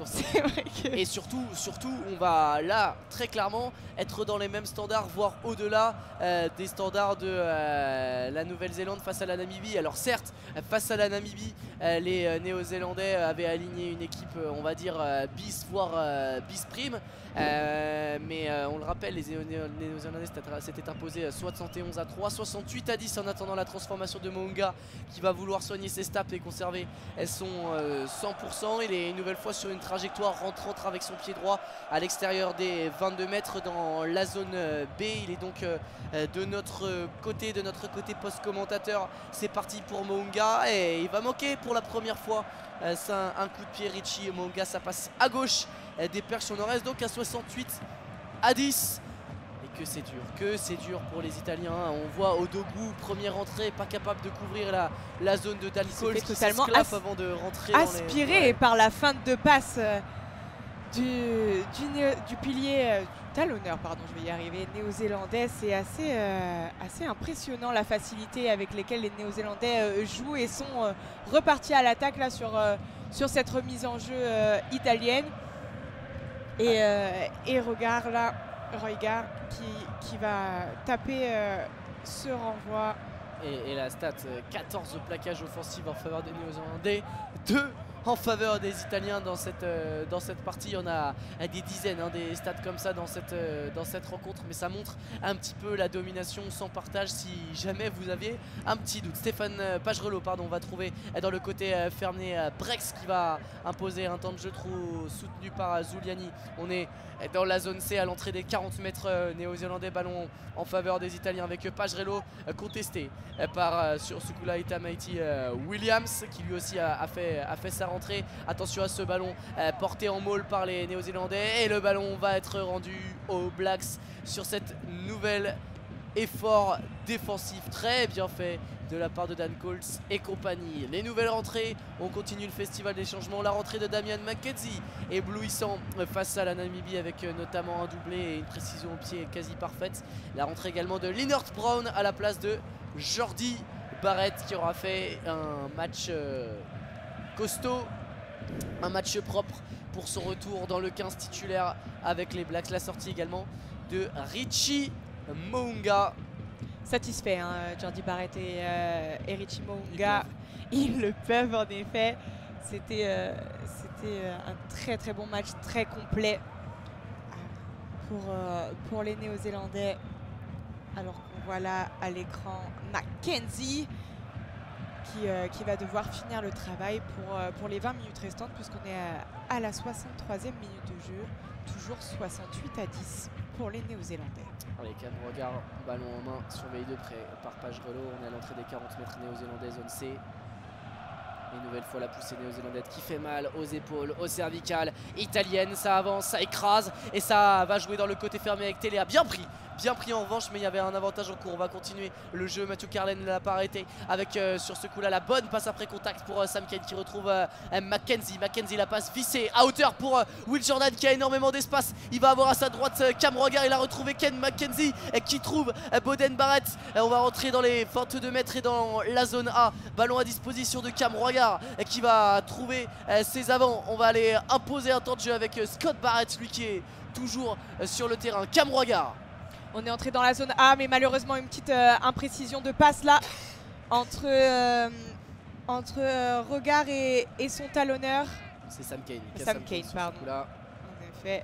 C'est vrai que... Et surtout, on va là très clairement être dans les mêmes standards, voire au-delà des standards de la Nouvelle-Zélande face à la Namibie. Alors certes, face à la Namibie, les Néo-Zélandais avaient aligné une équipe, on va dire bis, voire bis prime. Mais on le rappelle, les Néo-Zélandais s'étaient imposés 71 à 3, 68 à 10 en attendant la transformation de Mounga, qui va vouloir soigner ses stats et conserver son 100%. Il est une nouvelle fois sur une trajectoire rentre avec son pied droit à l'extérieur des 22 mètres dans la zone B. Il est donc de notre côté post-commentateur. C'est parti pour Mounga et il va manquer pour la première fois. C'est un coup de pied Richie Mounga, ça passe à gauche des perches. On en reste donc à 68 à 10. Et que c'est dur pour les Italiens. On voit Odogwu, première entrée, pas capable de couvrir la zone de Dan Coles, qui totalement avant de rentrer aspiré par la feinte de passe du pilier du talonneur, pardon, je vais y arriver, néo-zélandais. C'est assez impressionnant la facilité avec laquelle les Néo-Zélandais jouent et sont repartis à l'attaque là sur sur cette remise en jeu italienne. Et regarde là, Roygar qui va taper ce renvoi. Et la stat, 14 plaquages offensifs en faveur des Néo-Zélandais, 2 en faveur des Italiens dans cette partie. Il y en a des dizaines, des stats comme ça dans cette rencontre, mais ça montre un petit peu la domination sans partage si jamais vous aviez un petit doute. Stéphane Pagerello va trouver dans le côté fermé Brex qui va imposer un temps de jeu trop soutenu par Zuliani. On est dans la zone C à l'entrée des 40 mètres néo-zélandais, ballon en faveur des Italiens avec Pagerello contesté par sur ce coup-là Itamaiti Williams qui lui aussi a fait sa rentrée. Attention à ce ballon porté en maul par les Néo-Zélandais et le ballon va être rendu aux Blacks sur cette nouvelle effort défensif très bien fait de la part de Dan Colts et compagnie. Les nouvelles rentrées, on continue le festival des changements. La rentrée de Damian McKenzie, éblouissant face à la Namibie avec notamment un doublé et une précision au pied quasi parfaite. La rentrée également de Leonard Brown à la place de Jordi Barrett qui aura fait un match costaud, un match propre pour son retour dans le 15 titulaire avec les Blacks. La sortie également de Richie Mo'unga. Satisfait, Jordi Barrett et Richie Mo'unga, ils le peuvent en effet. C'était un très très bon match, très complet pour les Néo-Zélandais. Alors qu'on voit là à l'écran McKenzie qui va devoir finir le travail pour les 20 minutes restantes puisqu'on est à la 63e minute de jeu. Toujours 68-10 pour les Néo-Zélandais. Allez, Cam Rogar, ballon en main, surveillé de près par Pagerello. On est à l'entrée des 40 mètres néo-zélandais, zone C. Une nouvelle fois la poussée néo-zélandaise qui fait mal aux épaules, aux cervicales italiennes. Ça avance, ça écrase et ça va jouer dans le côté fermé avec Téléa. Bien pris en revanche, mais il y avait un avantage en cours. On va continuer le jeu. Matthew Carlen ne l'a pas arrêté avec sur ce coup là la bonne passe après contact pour Sam Cane qui retrouve McKenzie. McKenzie, la passe vissée à hauteur pour Will Jordan qui a énormément d'espace. Il va avoir à sa droite Cam Rogar. Il a retrouvé Ken McKenzie qui trouve Boden Barrett. On va rentrer dans les 22 mètres et dans la zone A. Ballon à disposition de Cam Rogar qui va trouver ses avants. On va aller imposer un temps de jeu avec Scott Barrett, lui qui est toujours sur le terrain. Cam Rogar. On est entré dans la zone A, mais malheureusement une petite imprécision de passe là entre Regard et son talonneur. C'est Sam Cane. Sam Cane, pardon. En effet,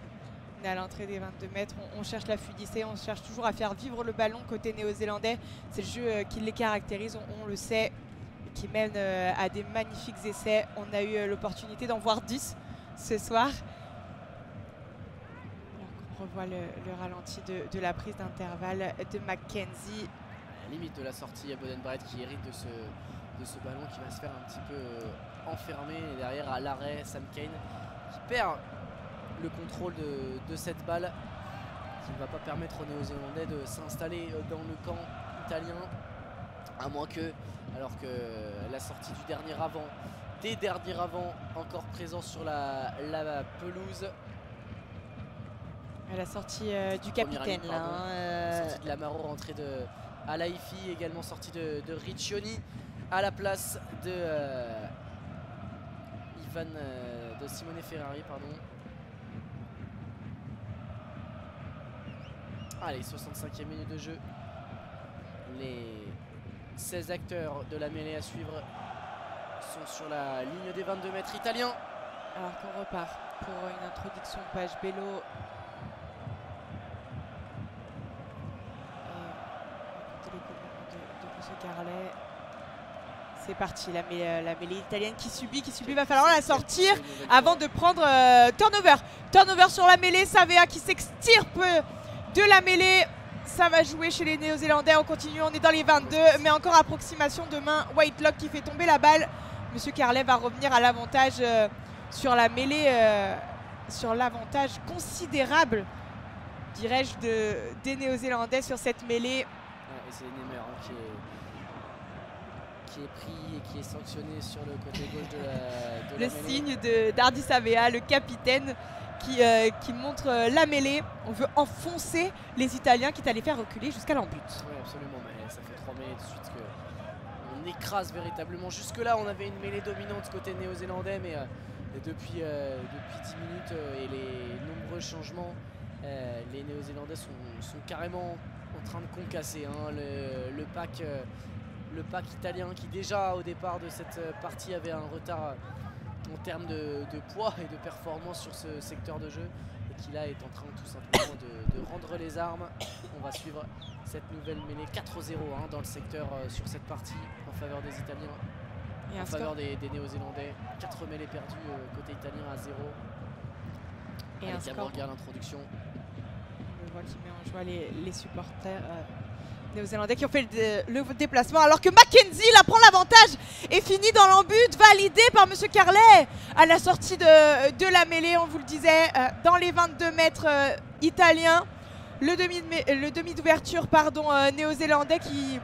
on est à l'entrée des 22 mètres. On cherche la fluidité, on cherche toujours à faire vivre le ballon côté néo-zélandais. C'est le jeu qui les caractérise, on le sait, qui mène à des magnifiques essais. On a eu l'opportunité d'en voir 10 ce soir. On revoit le ralenti de la prise d'intervalle de McKenzie. Limite de la sortie à Boden Barrett qui hérite de ce ballon qui va se faire un petit peu enfermer. Et derrière à l'arrêt, Sam Cane qui perd le contrôle de cette balle qui ne va pas permettre aux Néo-Zélandais de s'installer dans le camp italien. À moins que, alors que la sortie du dernier avant, des derniers avants encore présents sur la pelouse. À la sortie du capitaine ligne, là. Sortie de Lamaro, rentrée de Alaifi, également sortie de Riccioni à la place de de Simone Ferrari, pardon. Allez, 65e minute de jeu. Les 16 acteurs de la mêlée à suivre sont sur la ligne des 22 mètres italiens. Alors qu'on repart pour une introduction page Bello. Carlet. C'est parti, la mêlée italienne qui subit, va falloir la sortir avant de prendre turnover sur la mêlée. Savea qui s'extirpe de la mêlée, ça va jouer chez les Néo-Zélandais. On continue, on est dans les 22, mais encore approximation de main. Whitelock qui fait tomber la balle. Monsieur Carlet va revenir à l'avantage sur la mêlée, sur l'avantage considérable, dirais-je, des Néo-Zélandais sur cette mêlée. Et c'est Nemer qui est pris et qui est sanctionné sur le côté gauche de la le mêlée. Signe d'Ardi Savea, le capitaine qui montre la mêlée. On veut enfoncer les Italiens qui est allé faire reculer jusqu'à l'embut. Oui, absolument, mais ça fait 3 mêlées de suite que on écrase véritablement. Jusque là on avait une mêlée dominante côté néo-zélandais, mais depuis 10 minutes et les nombreux changements, les néo-zélandais sont carrément en train de concasser, hein. Le pack italien qui déjà au départ de cette partie avait un retard en termes de poids et de performance sur ce secteur de jeu, et qui là est en train tout simplement de rendre les armes. On va suivre cette nouvelle mêlée 4-0 hein, dans le secteur sur cette partie en faveur des Italiens, Et en faveur des Néo-Zélandais. 4 mêlées perdues côté italien à 0. Et Allez, un Gab score. regarde l'introduction. On voit qui met en joie les supporters néo-zélandais qui ont fait le déplacement, alors que Mackenzie là prend l'avantage et finit dans l'embut, validé par Monsieur Carlet à la sortie de la mêlée. On vous le disait, dans les 22 mètres italiens, le demi d'ouverture néo-zélandais qui,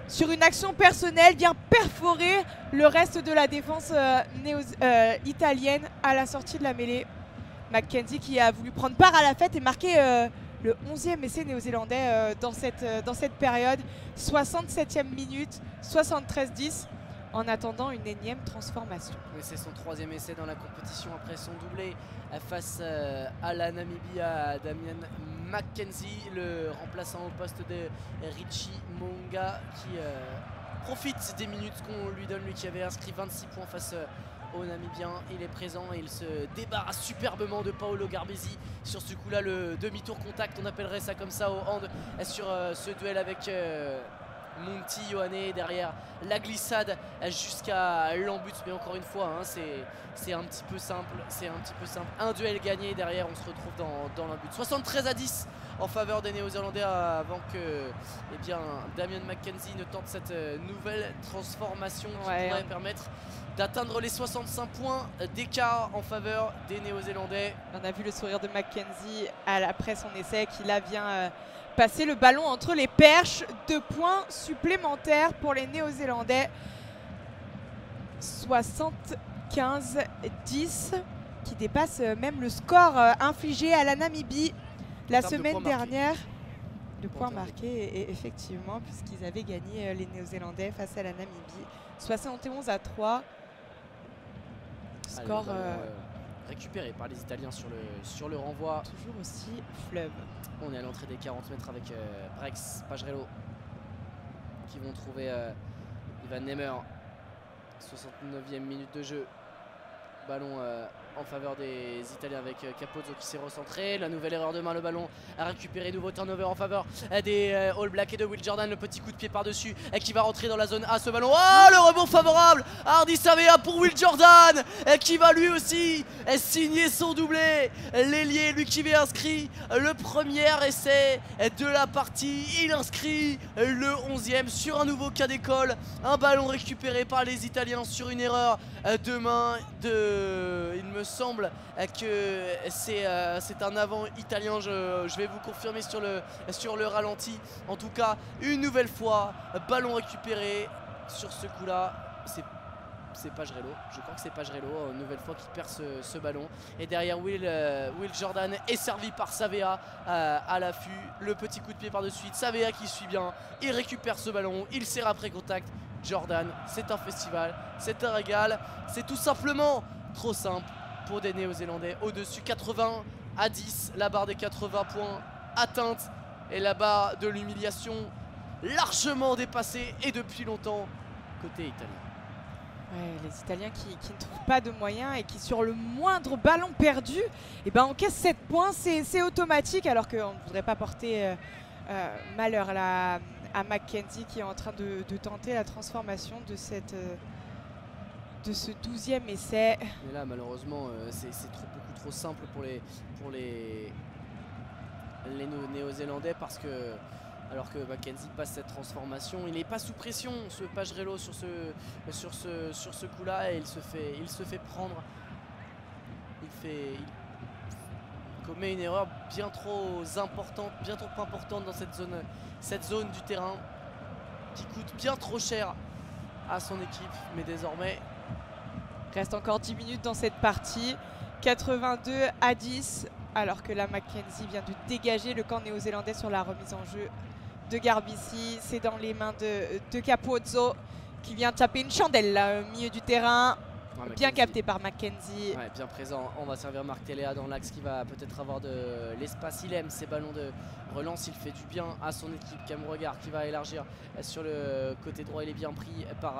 sur une action personnelle, vient perforer le reste de la défense italienne à la sortie de la mêlée. Mackenzie qui a voulu prendre part à la fête et marquer le 11e essai néo-zélandais dans cette période. 67e minute, 73-10, en attendant une énième transformation. Oui, c'est son 3e essai dans la compétition après son doublé face à la Namibie, à Damien Mackenzie, le remplaçant au poste de Richie Monga, qui profite des minutes qu'on lui donne, lui qui avait inscrit 26 points face au Namibien. Il est présent et il se débarrasse superbement de Paolo Garbisi sur ce coup là, le demi-tour contact, on appellerait ça comme ça au hand, sur ce duel avec Monty Ioane. Derrière la glissade jusqu'à l'embut, mais encore une fois hein, c'est un petit peu simple, un duel gagné, derrière on se retrouve dans l'embut. 73-10 en faveur des Néo-Zélandais, avant que Damien Mackenzie ne tente cette nouvelle transformation qui pourrait permettre d'atteindre les 65 points d'écart en faveur des Néo-Zélandais. On a vu le sourire de Mackenzie après son essai, qui là vient passer le ballon entre les perches. 2 points supplémentaires pour les Néo-Zélandais. 75-10, qui dépasse même le score infligé à la Namibie la semaine dernière. De points marqués, effectivement, puisqu'ils avaient gagné les Néo-Zélandais face à la Namibie. 71-3. Score récupéré par les Italiens sur le renvoi. Toujours aussi fleuve. On est à l'entrée des 40 mètres avec Brex, Pagerello qui vont trouver Ivan Nemer. 69e minute de jeu. Ballon en faveur des Italiens avec Capozzo qui s'est recentré. La nouvelle erreur de main, le ballon à récupérer. Nouveau turnover en faveur des All Blacks et de Will Jordan. Le petit coup de pied par-dessus qui va rentrer dans la zone A. Ce ballon, oh, le rebond favorable. Hardy Savea pour Will Jordan qui va lui aussi signer son doublé. L'ailier, lui qui avait inscrit le premier essai de la partie. Il inscrit le 11e sur un nouveau cas d'école. Un ballon récupéré par les Italiens sur une erreur de main il me semble que c'est un avant italien. Je vais vous confirmer sur le ralenti. En tout cas, une nouvelle fois, ballon récupéré sur ce coup là. C'est Pagerello, je crois que c'est Pagerello, une nouvelle fois qui perd ce ballon. Et derrière Will Jordan est servi par Savea à l'affût. Le petit coup de pied par-dessus, Savea qui suit bien, il récupère ce ballon, il serre après contact. Jordan, c'est un festival, c'est un régal, c'est tout simplement trop simple pour des Néo-Zélandais. Au-dessus, 80-10, la barre des 80 points atteinte et la barre de l'humiliation largement dépassée, et depuis longtemps côté italien. Ouais, les Italiens qui ne trouvent pas de moyens et qui, sur le moindre ballon perdu, encaissent 7 points, c'est automatique, alors qu'on ne voudrait pas porter malheur à Mackenzie, qui est en train de tenter la transformation de ce 12e essai. Mais là malheureusement c'est beaucoup trop simple pour les Néo-Zélandais, parce que alors que Mackenzie passe cette transformation, il n'est pas sous pression, ce Pagerello sur ce coup là, et il se fait prendre. Il commet une erreur bien trop importante dans cette zone du terrain, qui coûte bien trop cher à son équipe. Mais désormais, reste encore 10 minutes dans cette partie. 82-10, alors que la Mackenzie vient de dégager le camp néo-zélandais sur la remise en jeu de Garbisi. C'est dans les mains de Capozzo, qui vient taper une chandelle là, au milieu du terrain. Ouais, Bien McKenzie. capté par McKenzie. Ouais, bien présent. On va servir Marc Téléa dans l'axe qui va peut-être avoir de l'espace. Il aime ces ballons de relance. Il fait du bien à son équipe. Cam Regard qui va élargir sur le côté droit. Il est bien pris par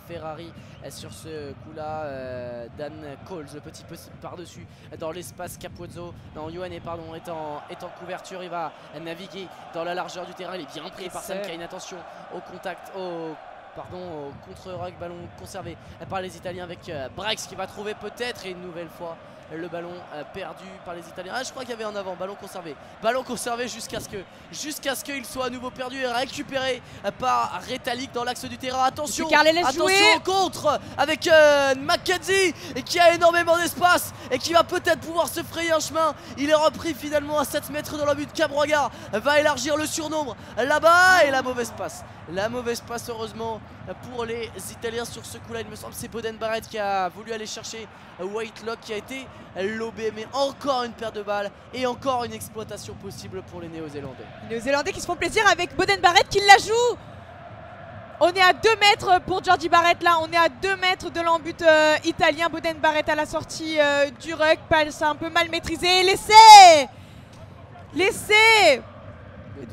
Ferrari sur ce coup-là. Dan Coles, le petit peu par-dessus dans l'espace. Capozzo, non, Ioane, pardon, est en couverture. Il va naviguer dans la largeur du terrain. Il est bien pris par Sam Cane. Attention au contact, au contre-rock, ballon conservé par les Italiens avec Brax qui va trouver peut-être, et une nouvelle fois le ballon perdu par les Italiens. Ah, je crois qu'il y avait un avant, ballon conservé jusqu'à ce qu'il soit à nouveau perdu et récupéré par Retallick dans l'axe du terrain. Attention au contre avec McKenzie qui a énormément d'espace et qui va peut-être pouvoir se frayer un chemin. Il est repris finalement à 7 mètres dans le but. Cabroga va élargir le surnombre là-bas et la mauvaise passe. La mauvaise passe heureusement pour les Italiens sur ce coup là. Il me semble que c'est Boden Barrett qui a voulu aller chercher Whitelock qui a été lobé, mais encore une paire de balles et encore une exploitation possible pour les Néo-Zélandais. Les Néo-Zélandais qui se font plaisir avec Boden Barrett qui la joue. On est à 2 mètres pour Jordi Barrett là, on est à 2 mètres de l'embut italien. Boden Barrett à la sortie du ruck, passe un peu mal maîtrisé. L'essai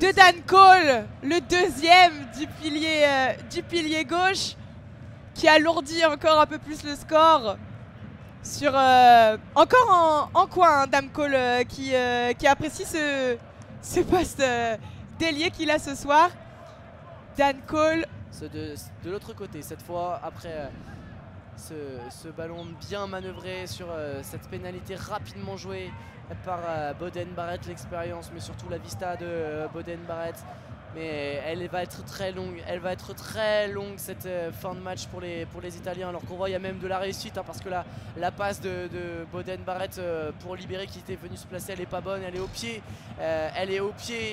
de Dan Cole, le deuxième du pilier gauche, qui alourdit encore un peu plus le score. Sur encore en coin, hein, Dan Cole qui apprécie ce poste d'ailier qu'il a ce soir. Dan Cole. De l'autre côté, cette fois, après ce ballon bien manœuvré sur cette pénalité rapidement jouée par Boden Barrett, l'expérience, mais surtout la vista de Boden Barrett. Mais elle va être très longue, cette fin de match pour les Italiens, alors qu'on voit il y a même de la réussite, hein, parce que la passe de Boden Barrett pour libérer, qui était venu se placer, elle n'est pas bonne, elle est au pied,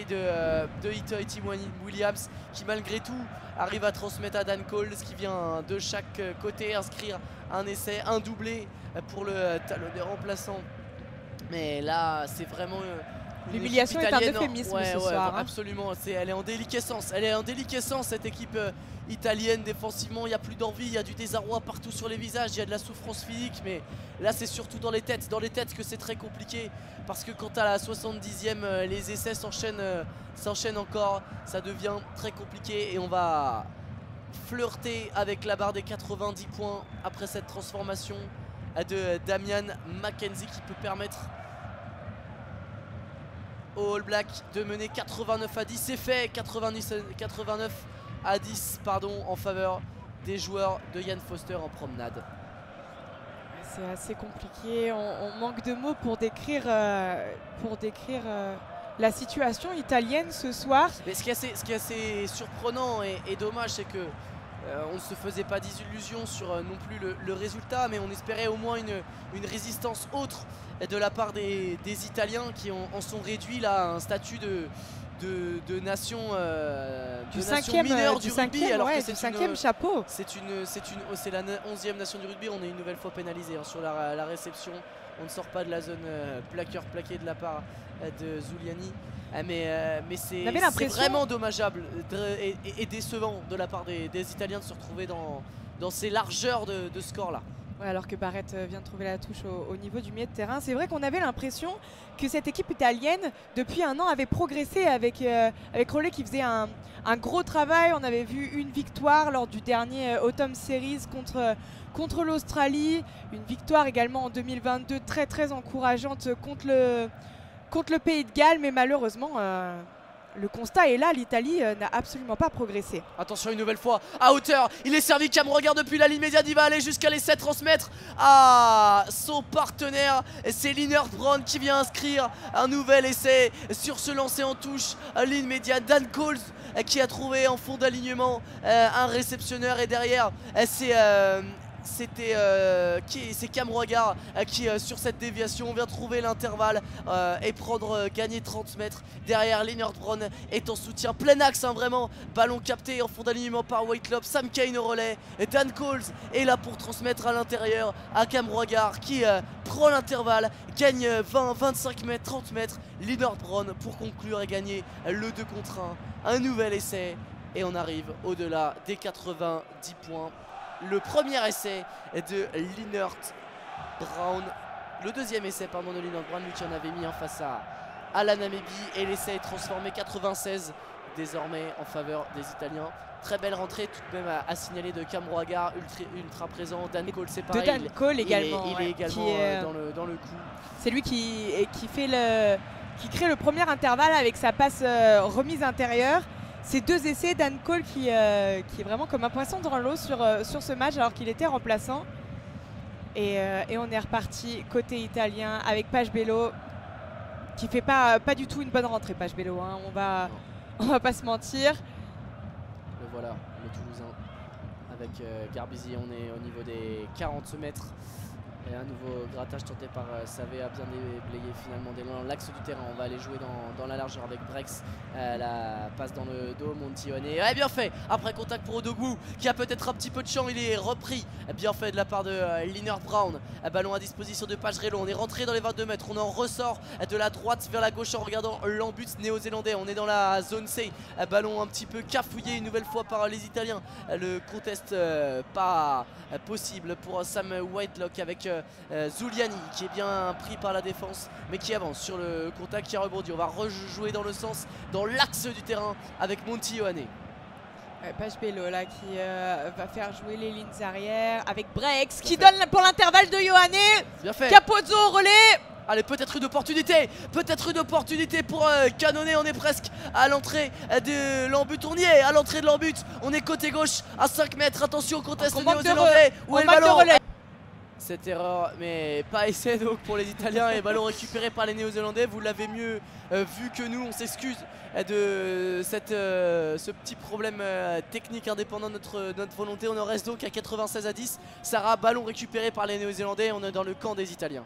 de Itoiti Williams, qui malgré tout arrive à transmettre à Dan Cole, ce qui vient de chaque côté inscrire un essai, un doublé pour le talonneur remplaçant. Mais là c'est vraiment l'humiliation est un euphémisme ce soir. Absolument, elle est en déliquescence cette équipe italienne défensivement. Il n'y a plus d'envie, il y a du désarroi partout sur les visages, il y a de la souffrance physique, mais là c'est surtout dans les têtes que c'est très compliqué, parce que quand à la 70e les essais s'enchaînent encore, ça devient très compliqué et on va flirter avec la barre des 90 points après cette transformation de Damian McKenzie qui peut permettre au All Black de mener 89 à 10. C'est fait, 89 à 10 en faveur des joueurs de Ian Foster en promenade. C'est assez compliqué, on manque de mots pour décrire la situation italienne ce soir. Mais ce qui est assez surprenant et dommage, c'est que on ne se faisait pas d'illusions sur non plus le résultat, mais on espérait au moins une résistance autre de la part des Italiens, qui en sont réduits là à un statut de nation, mineure du rugby, alors que c'est du cinquième chapeau. C'est la 11e nation du rugby. On est une nouvelle fois pénalisé sur la réception. On ne sort pas de la zone plaqué de la part de Zuliani. Mais c'est vraiment dommageable et décevant de la part des Italiens de se retrouver dans ces largeurs de score là. Ouais, alors que Barrett vient de trouver la touche au niveau du milieu de terrain. C'est vrai qu'on avait l'impression que cette équipe italienne depuis un an avait progressé avec Rollet qui faisait un gros travail. On avait vu une victoire lors du dernier Autumn Series contre l'Australie, une victoire également en 2022 très encourageante contre le Pays de Galles, mais malheureusement le constat est là, l'Italie n'a absolument pas progressé. Attention une nouvelle fois, à hauteur, il est servi, Cam Regard depuis la ligne médiane, il va aller jusqu'à l'essai, transmettre à son partenaire. C'est Linert Brown qui vient inscrire un nouvel essai sur ce lancer en touche, ligne médiane. Dan Coles qui a trouvé en fond d'alignement un réceptionneur, et derrière c'est Cam Regard qui sur cette déviation vient trouver l'intervalle et gagner 30 mètres. Derrière, Linert Brown est en soutien plein axe, vraiment ballon capté en fond d'alignement par Whitelock. Sam Cane au relais, et Dan Coles est là pour transmettre à l'intérieur à Cam Regard qui prend l'intervalle, gagne 20, 25 mètres, 30 mètres. Linert Brown pour conclure et gagner le 2 contre 1. Un nouvel essai Et on arrive au-delà des 90 points. Le premier essai de Lienert Brown. Le deuxième essai pardon, de Lienert Brown, lui qui en avait mis face à la Namibie. Et l'essai est transformé 96 désormais en faveur des Italiens. Très belle rentrée tout de même à signaler de Cam Roagar, ultra présent. Dan Cole, c'est pareil. De Dan Cole également. Il est également dans le coup. C'est lui qui crée le premier intervalle avec sa passe remise intérieure. Ces deux essais, Dan Cole qui est vraiment comme un poisson dans l'eau sur ce match alors qu'il était remplaçant. Et on est reparti côté italien avec Page Bello qui fait pas du tout une bonne rentrée. Page Bello, hein. On va pas se mentir. Le voilà, le Toulousain avec Garbisi. On est au niveau des 40 mètres. Et un nouveau grattage tenté par Savé a bien déblayé finalement dans l'axe du terrain. On va aller jouer dans la largeur avec Brex. La passe dans le dos, Montione. Ouais, bien fait. Après contact pour Odogwu qui a peut-être un petit peu de champ. Il est repris. Bien fait de la part de Lienert Brown. Ballon à disposition de Pagerello. On est rentré dans les 22 mètres. On en ressort de la droite vers la gauche en regardant l'embut néo-zélandais. On est dans la zone C. Ballon un petit peu cafouillé une nouvelle fois par les Italiens. Le contest pas possible pour Sam Whitelock avec Zuliani qui est bien pris par la défense mais qui avance sur le contact qui a rebondi. On va rejouer dans le sens, dans l'axe du terrain avec Monty Ioane. Page Bello là qui va faire jouer les lignes arrière avec Brex qui donne pour l'intervalle de Ioane. Bien fait. Capozzo au relais. Allez, peut-être une opportunité pour canonner. On est presque à l'entrée de l'embut. On y est à l'entrée de l'embut. On est côté gauche à 5 mètres. Attention au contest néo-zélandais. Où est le ballon? Cette erreur, mais pas essai donc pour les Italiens. Et ballon récupéré par les Néo-Zélandais. Vous l'avez mieux vu que nous. On s'excuse de ce petit problème technique indépendant de notre volonté. On en reste donc à 96-10. Sarah, ballon récupéré par les Néo-Zélandais. On est dans le camp des Italiens.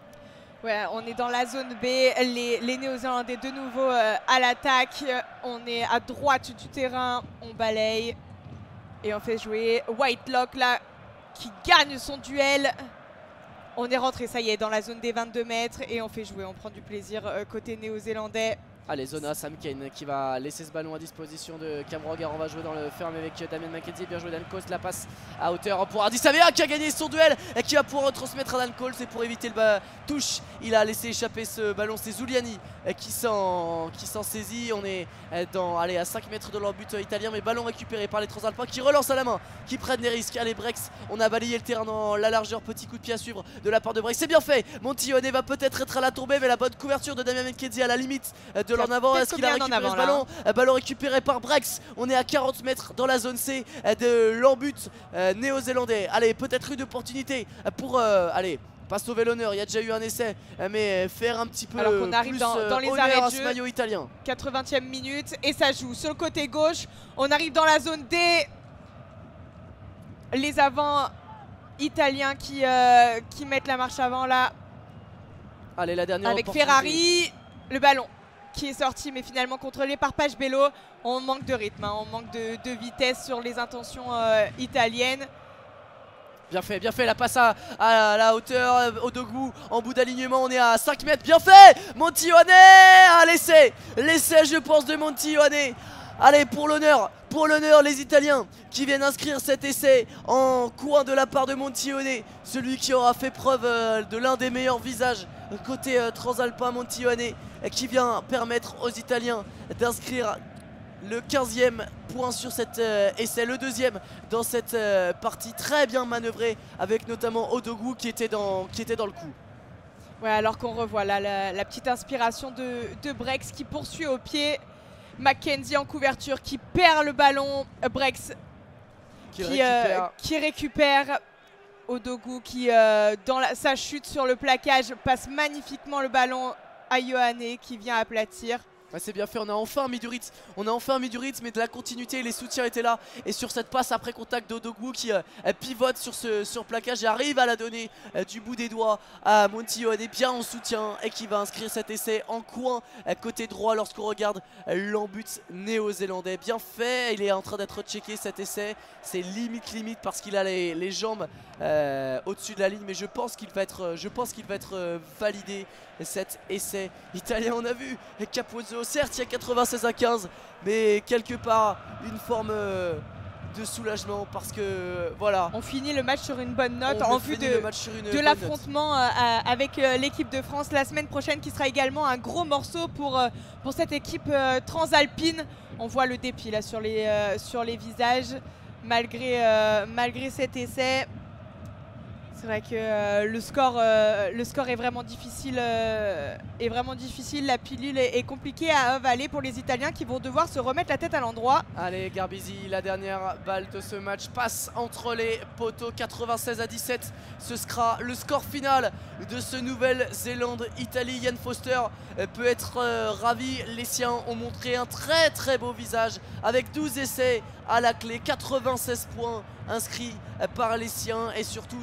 Ouais, on est dans la zone B, les Néo-Zélandais de nouveau à l'attaque. On est à droite du terrain, on balaye et on fait jouer Whitelock là qui gagne son duel. On est rentré, ça y est, dans la zone des 22 mètres et on fait jouer, on prend du plaisir côté néo-zélandais. Allez, Zona, Sam Kane qui va laisser ce ballon à disposition de Cam Roagar. On va jouer dans le ferme avec Damien McKenzie. Bien joué Dan Cole, la passe à hauteur pour Ardis Savea qui a gagné son duel et qui va pouvoir retransmettre à Dan Cole. C'est pour éviter le touche. Il a laissé échapper ce ballon. C'est Zuliani qui s'en saisit. On est à 5 mètres de leur but italien. Mais ballon récupéré par les Transalpins qui relancent à la main, qui prennent des risques. Allez, Brex, on a balayé le terrain dans la largeur. Petit coup de pied à suivre de la part de Brex. C'est bien fait. Montillone va peut-être être à la tombée, mais la bonne couverture de Damien McKenzie à la limite de en avant. Est-ce qu'il a récupéré ce ballon? Ballon récupéré par Brex. On est à 40 mètres dans la zone C de l'embut néo-zélandais. Allez, peut-être une opportunité pour pas sauver l'honneur. Il y a déjà eu un essai, mais faire un petit peu alors qu'on arrive plus dans les arrêts de jeu. Maillot italien. 80e minute et ça joue sur le côté gauche. On arrive dans la zone D. Les avants italiens qui mettent la marche avant là. Allez, la dernière avec Ferrari. Le ballon qui est sorti mais finalement contrôlé par Page Bello. On manque de rythme, hein, on manque de vitesse sur les intentions italiennes. Bien fait, la passe à la hauteur, Odogwu en bout d'alignement, on est à 5 mètres, bien fait. Montione, l'essai je pense de Montione. Allez, pour l'honneur les Italiens qui viennent inscrire cet essai en coin de la part de Montione, celui qui aura fait preuve de l'un des meilleurs visages côté transalpin. Montione qui vient permettre aux Italiens d'inscrire le 15e point sur cet essai, le deuxième dans cette partie très bien manœuvrée avec notamment Odogwu qui était dans le coup. Ouais, alors qu'on revoit là la petite inspiration de Brex qui poursuit au pied. McKenzie en couverture qui perd le ballon. Brex qui récupère. Odogwu qui dans sa chute sur le plaquage passe magnifiquement le ballon à Ioane qui vient aplatir. Ouais, c'est bien fait, on a enfin mis du rythme, mais de la continuité, les soutiens étaient là. Et sur cette passe après contact d'Odogwu qui pivote sur ce plaquage et arrive à la donner du bout des doigts à Montione, bien en soutien, et qui va inscrire cet essai en coin côté droit lorsqu'on regarde l'embut néo-zélandais. Bien fait, il est en train d'être checké cet essai, c'est limite parce qu'il a les jambes au-dessus de la ligne, mais je pense qu'il va être validé cet essai italien. On a vu Capozzo haut. Certes, il y a 96-15, mais quelque part une forme de soulagement parce que voilà. On finit le match sur une bonne note On en vue de l'affrontement avec l'équipe de France la semaine prochaine, qui sera également un gros morceau pour cette équipe transalpine. On voit le dépit là sur les visages malgré cet essai. C'est vrai que le score est vraiment difficile. La pilule est compliquée à avaler pour les Italiens, qui vont devoir se remettre la tête à l'endroit. Allez, Garbisi, la dernière balle de ce match passe entre les poteaux. 96-17. Ce sera le score final de ce Nouvelle-Zélande-Italie. Yann Foster peut être ravi. Les siens ont montré un très très beau visage avec 12 essais à la clé, 96 points inscrits par les siens, et surtout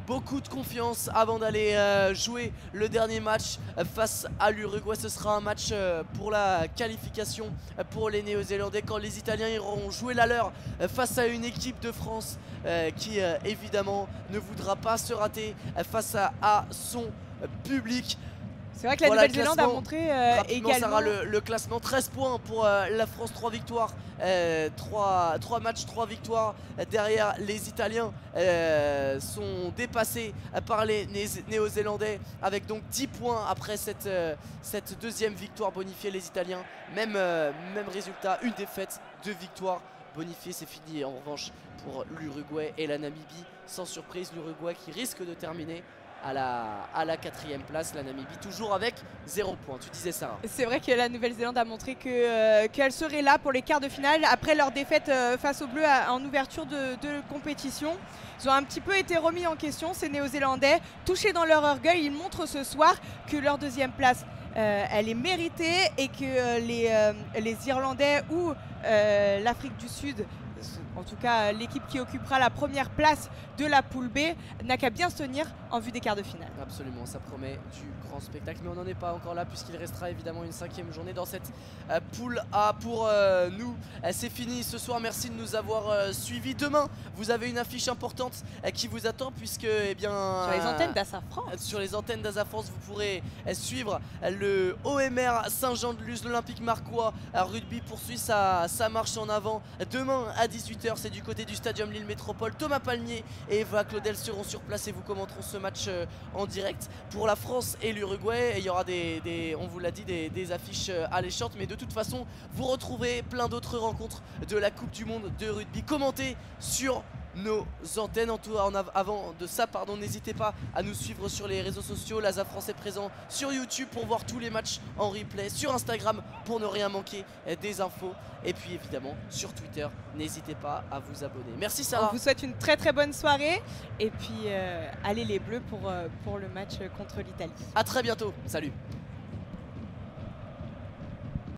beaucoup de confiance avant d'aller jouer le dernier match face à l'Uruguay. Ce sera un match pour la qualification pour les Néo-Zélandais, quand les Italiens iront jouer la leur face à une équipe de France qui évidemment ne voudra pas se rater face à son public. C'est vrai que la Nouvelle-Zélande a montré également. Sarah, le classement, 13 points pour la France, 3 victoires, 3 matchs, 3 victoires. Derrière, les Italiens sont dépassés par les Néo-Zélandais avec donc 10 points après cette deuxième victoire bonifiée. Les Italiens, même résultat, une défaite, 2 victoires bonifiées. C'est fini en revanche pour l'Uruguay et la Namibie. Sans surprise, l'Uruguay qui risque de terminer à la 4e place, la Namibie toujours avec 0 points. Tu disais ça. C'est vrai que la Nouvelle-Zélande a montré qu'elle serait là pour les quarts de finale après leur défaite face aux Bleus en ouverture de compétition. Ils ont un petit peu été remis en question, ces Néo-Zélandais. Touchés dans leur orgueil, ils montrent ce soir que leur 2e place, elle est méritée, et que les Irlandais ou l'Afrique du Sud, en tout cas l'équipe qui occupera la première place de la poule B, n'a qu'à bien se tenir en vue des quarts de finale. Absolument, ça promet du grand spectacle, mais on n'en est pas encore là, puisqu'il restera évidemment une 5e journée dans cette poule A. Pour nous, c'est fini ce soir. Merci de nous avoir suivis. Demain, vous avez une affiche importante qui vous attend, puisque sur les antennes d'Asa France. Sur les antennes d'Asa France, vous pourrez suivre le OMR Saint-Jean-de-Luz. L'Olympique Marcois rugby poursuit sa marche en avant. Demain à 18h, c'est du côté du Stadium Lille Métropole. Thomas Palmier et Eva Claudel seront sur place et vous commenteront ce match en direct. Pour la France et l'Uruguay, il y aura on vous l'a dit, des affiches alléchantes, mais de toute façon, vous retrouverez plein d'autres rencontres de la Coupe du Monde de rugby commentées sur nos antennes. Avant de ça, n'hésitez pas à nous suivre sur les réseaux sociaux. l'Asa France est présent sur YouTube pour voir tous les matchs en replay, sur Instagram pour ne rien manquer des infos, et puis évidemment sur Twitter. N'hésitez pas à vous abonner. Merci Sarah. On vous souhaite une très très bonne soirée, et puis allez les Bleus pour le match contre l'Italie. À très bientôt. Salut.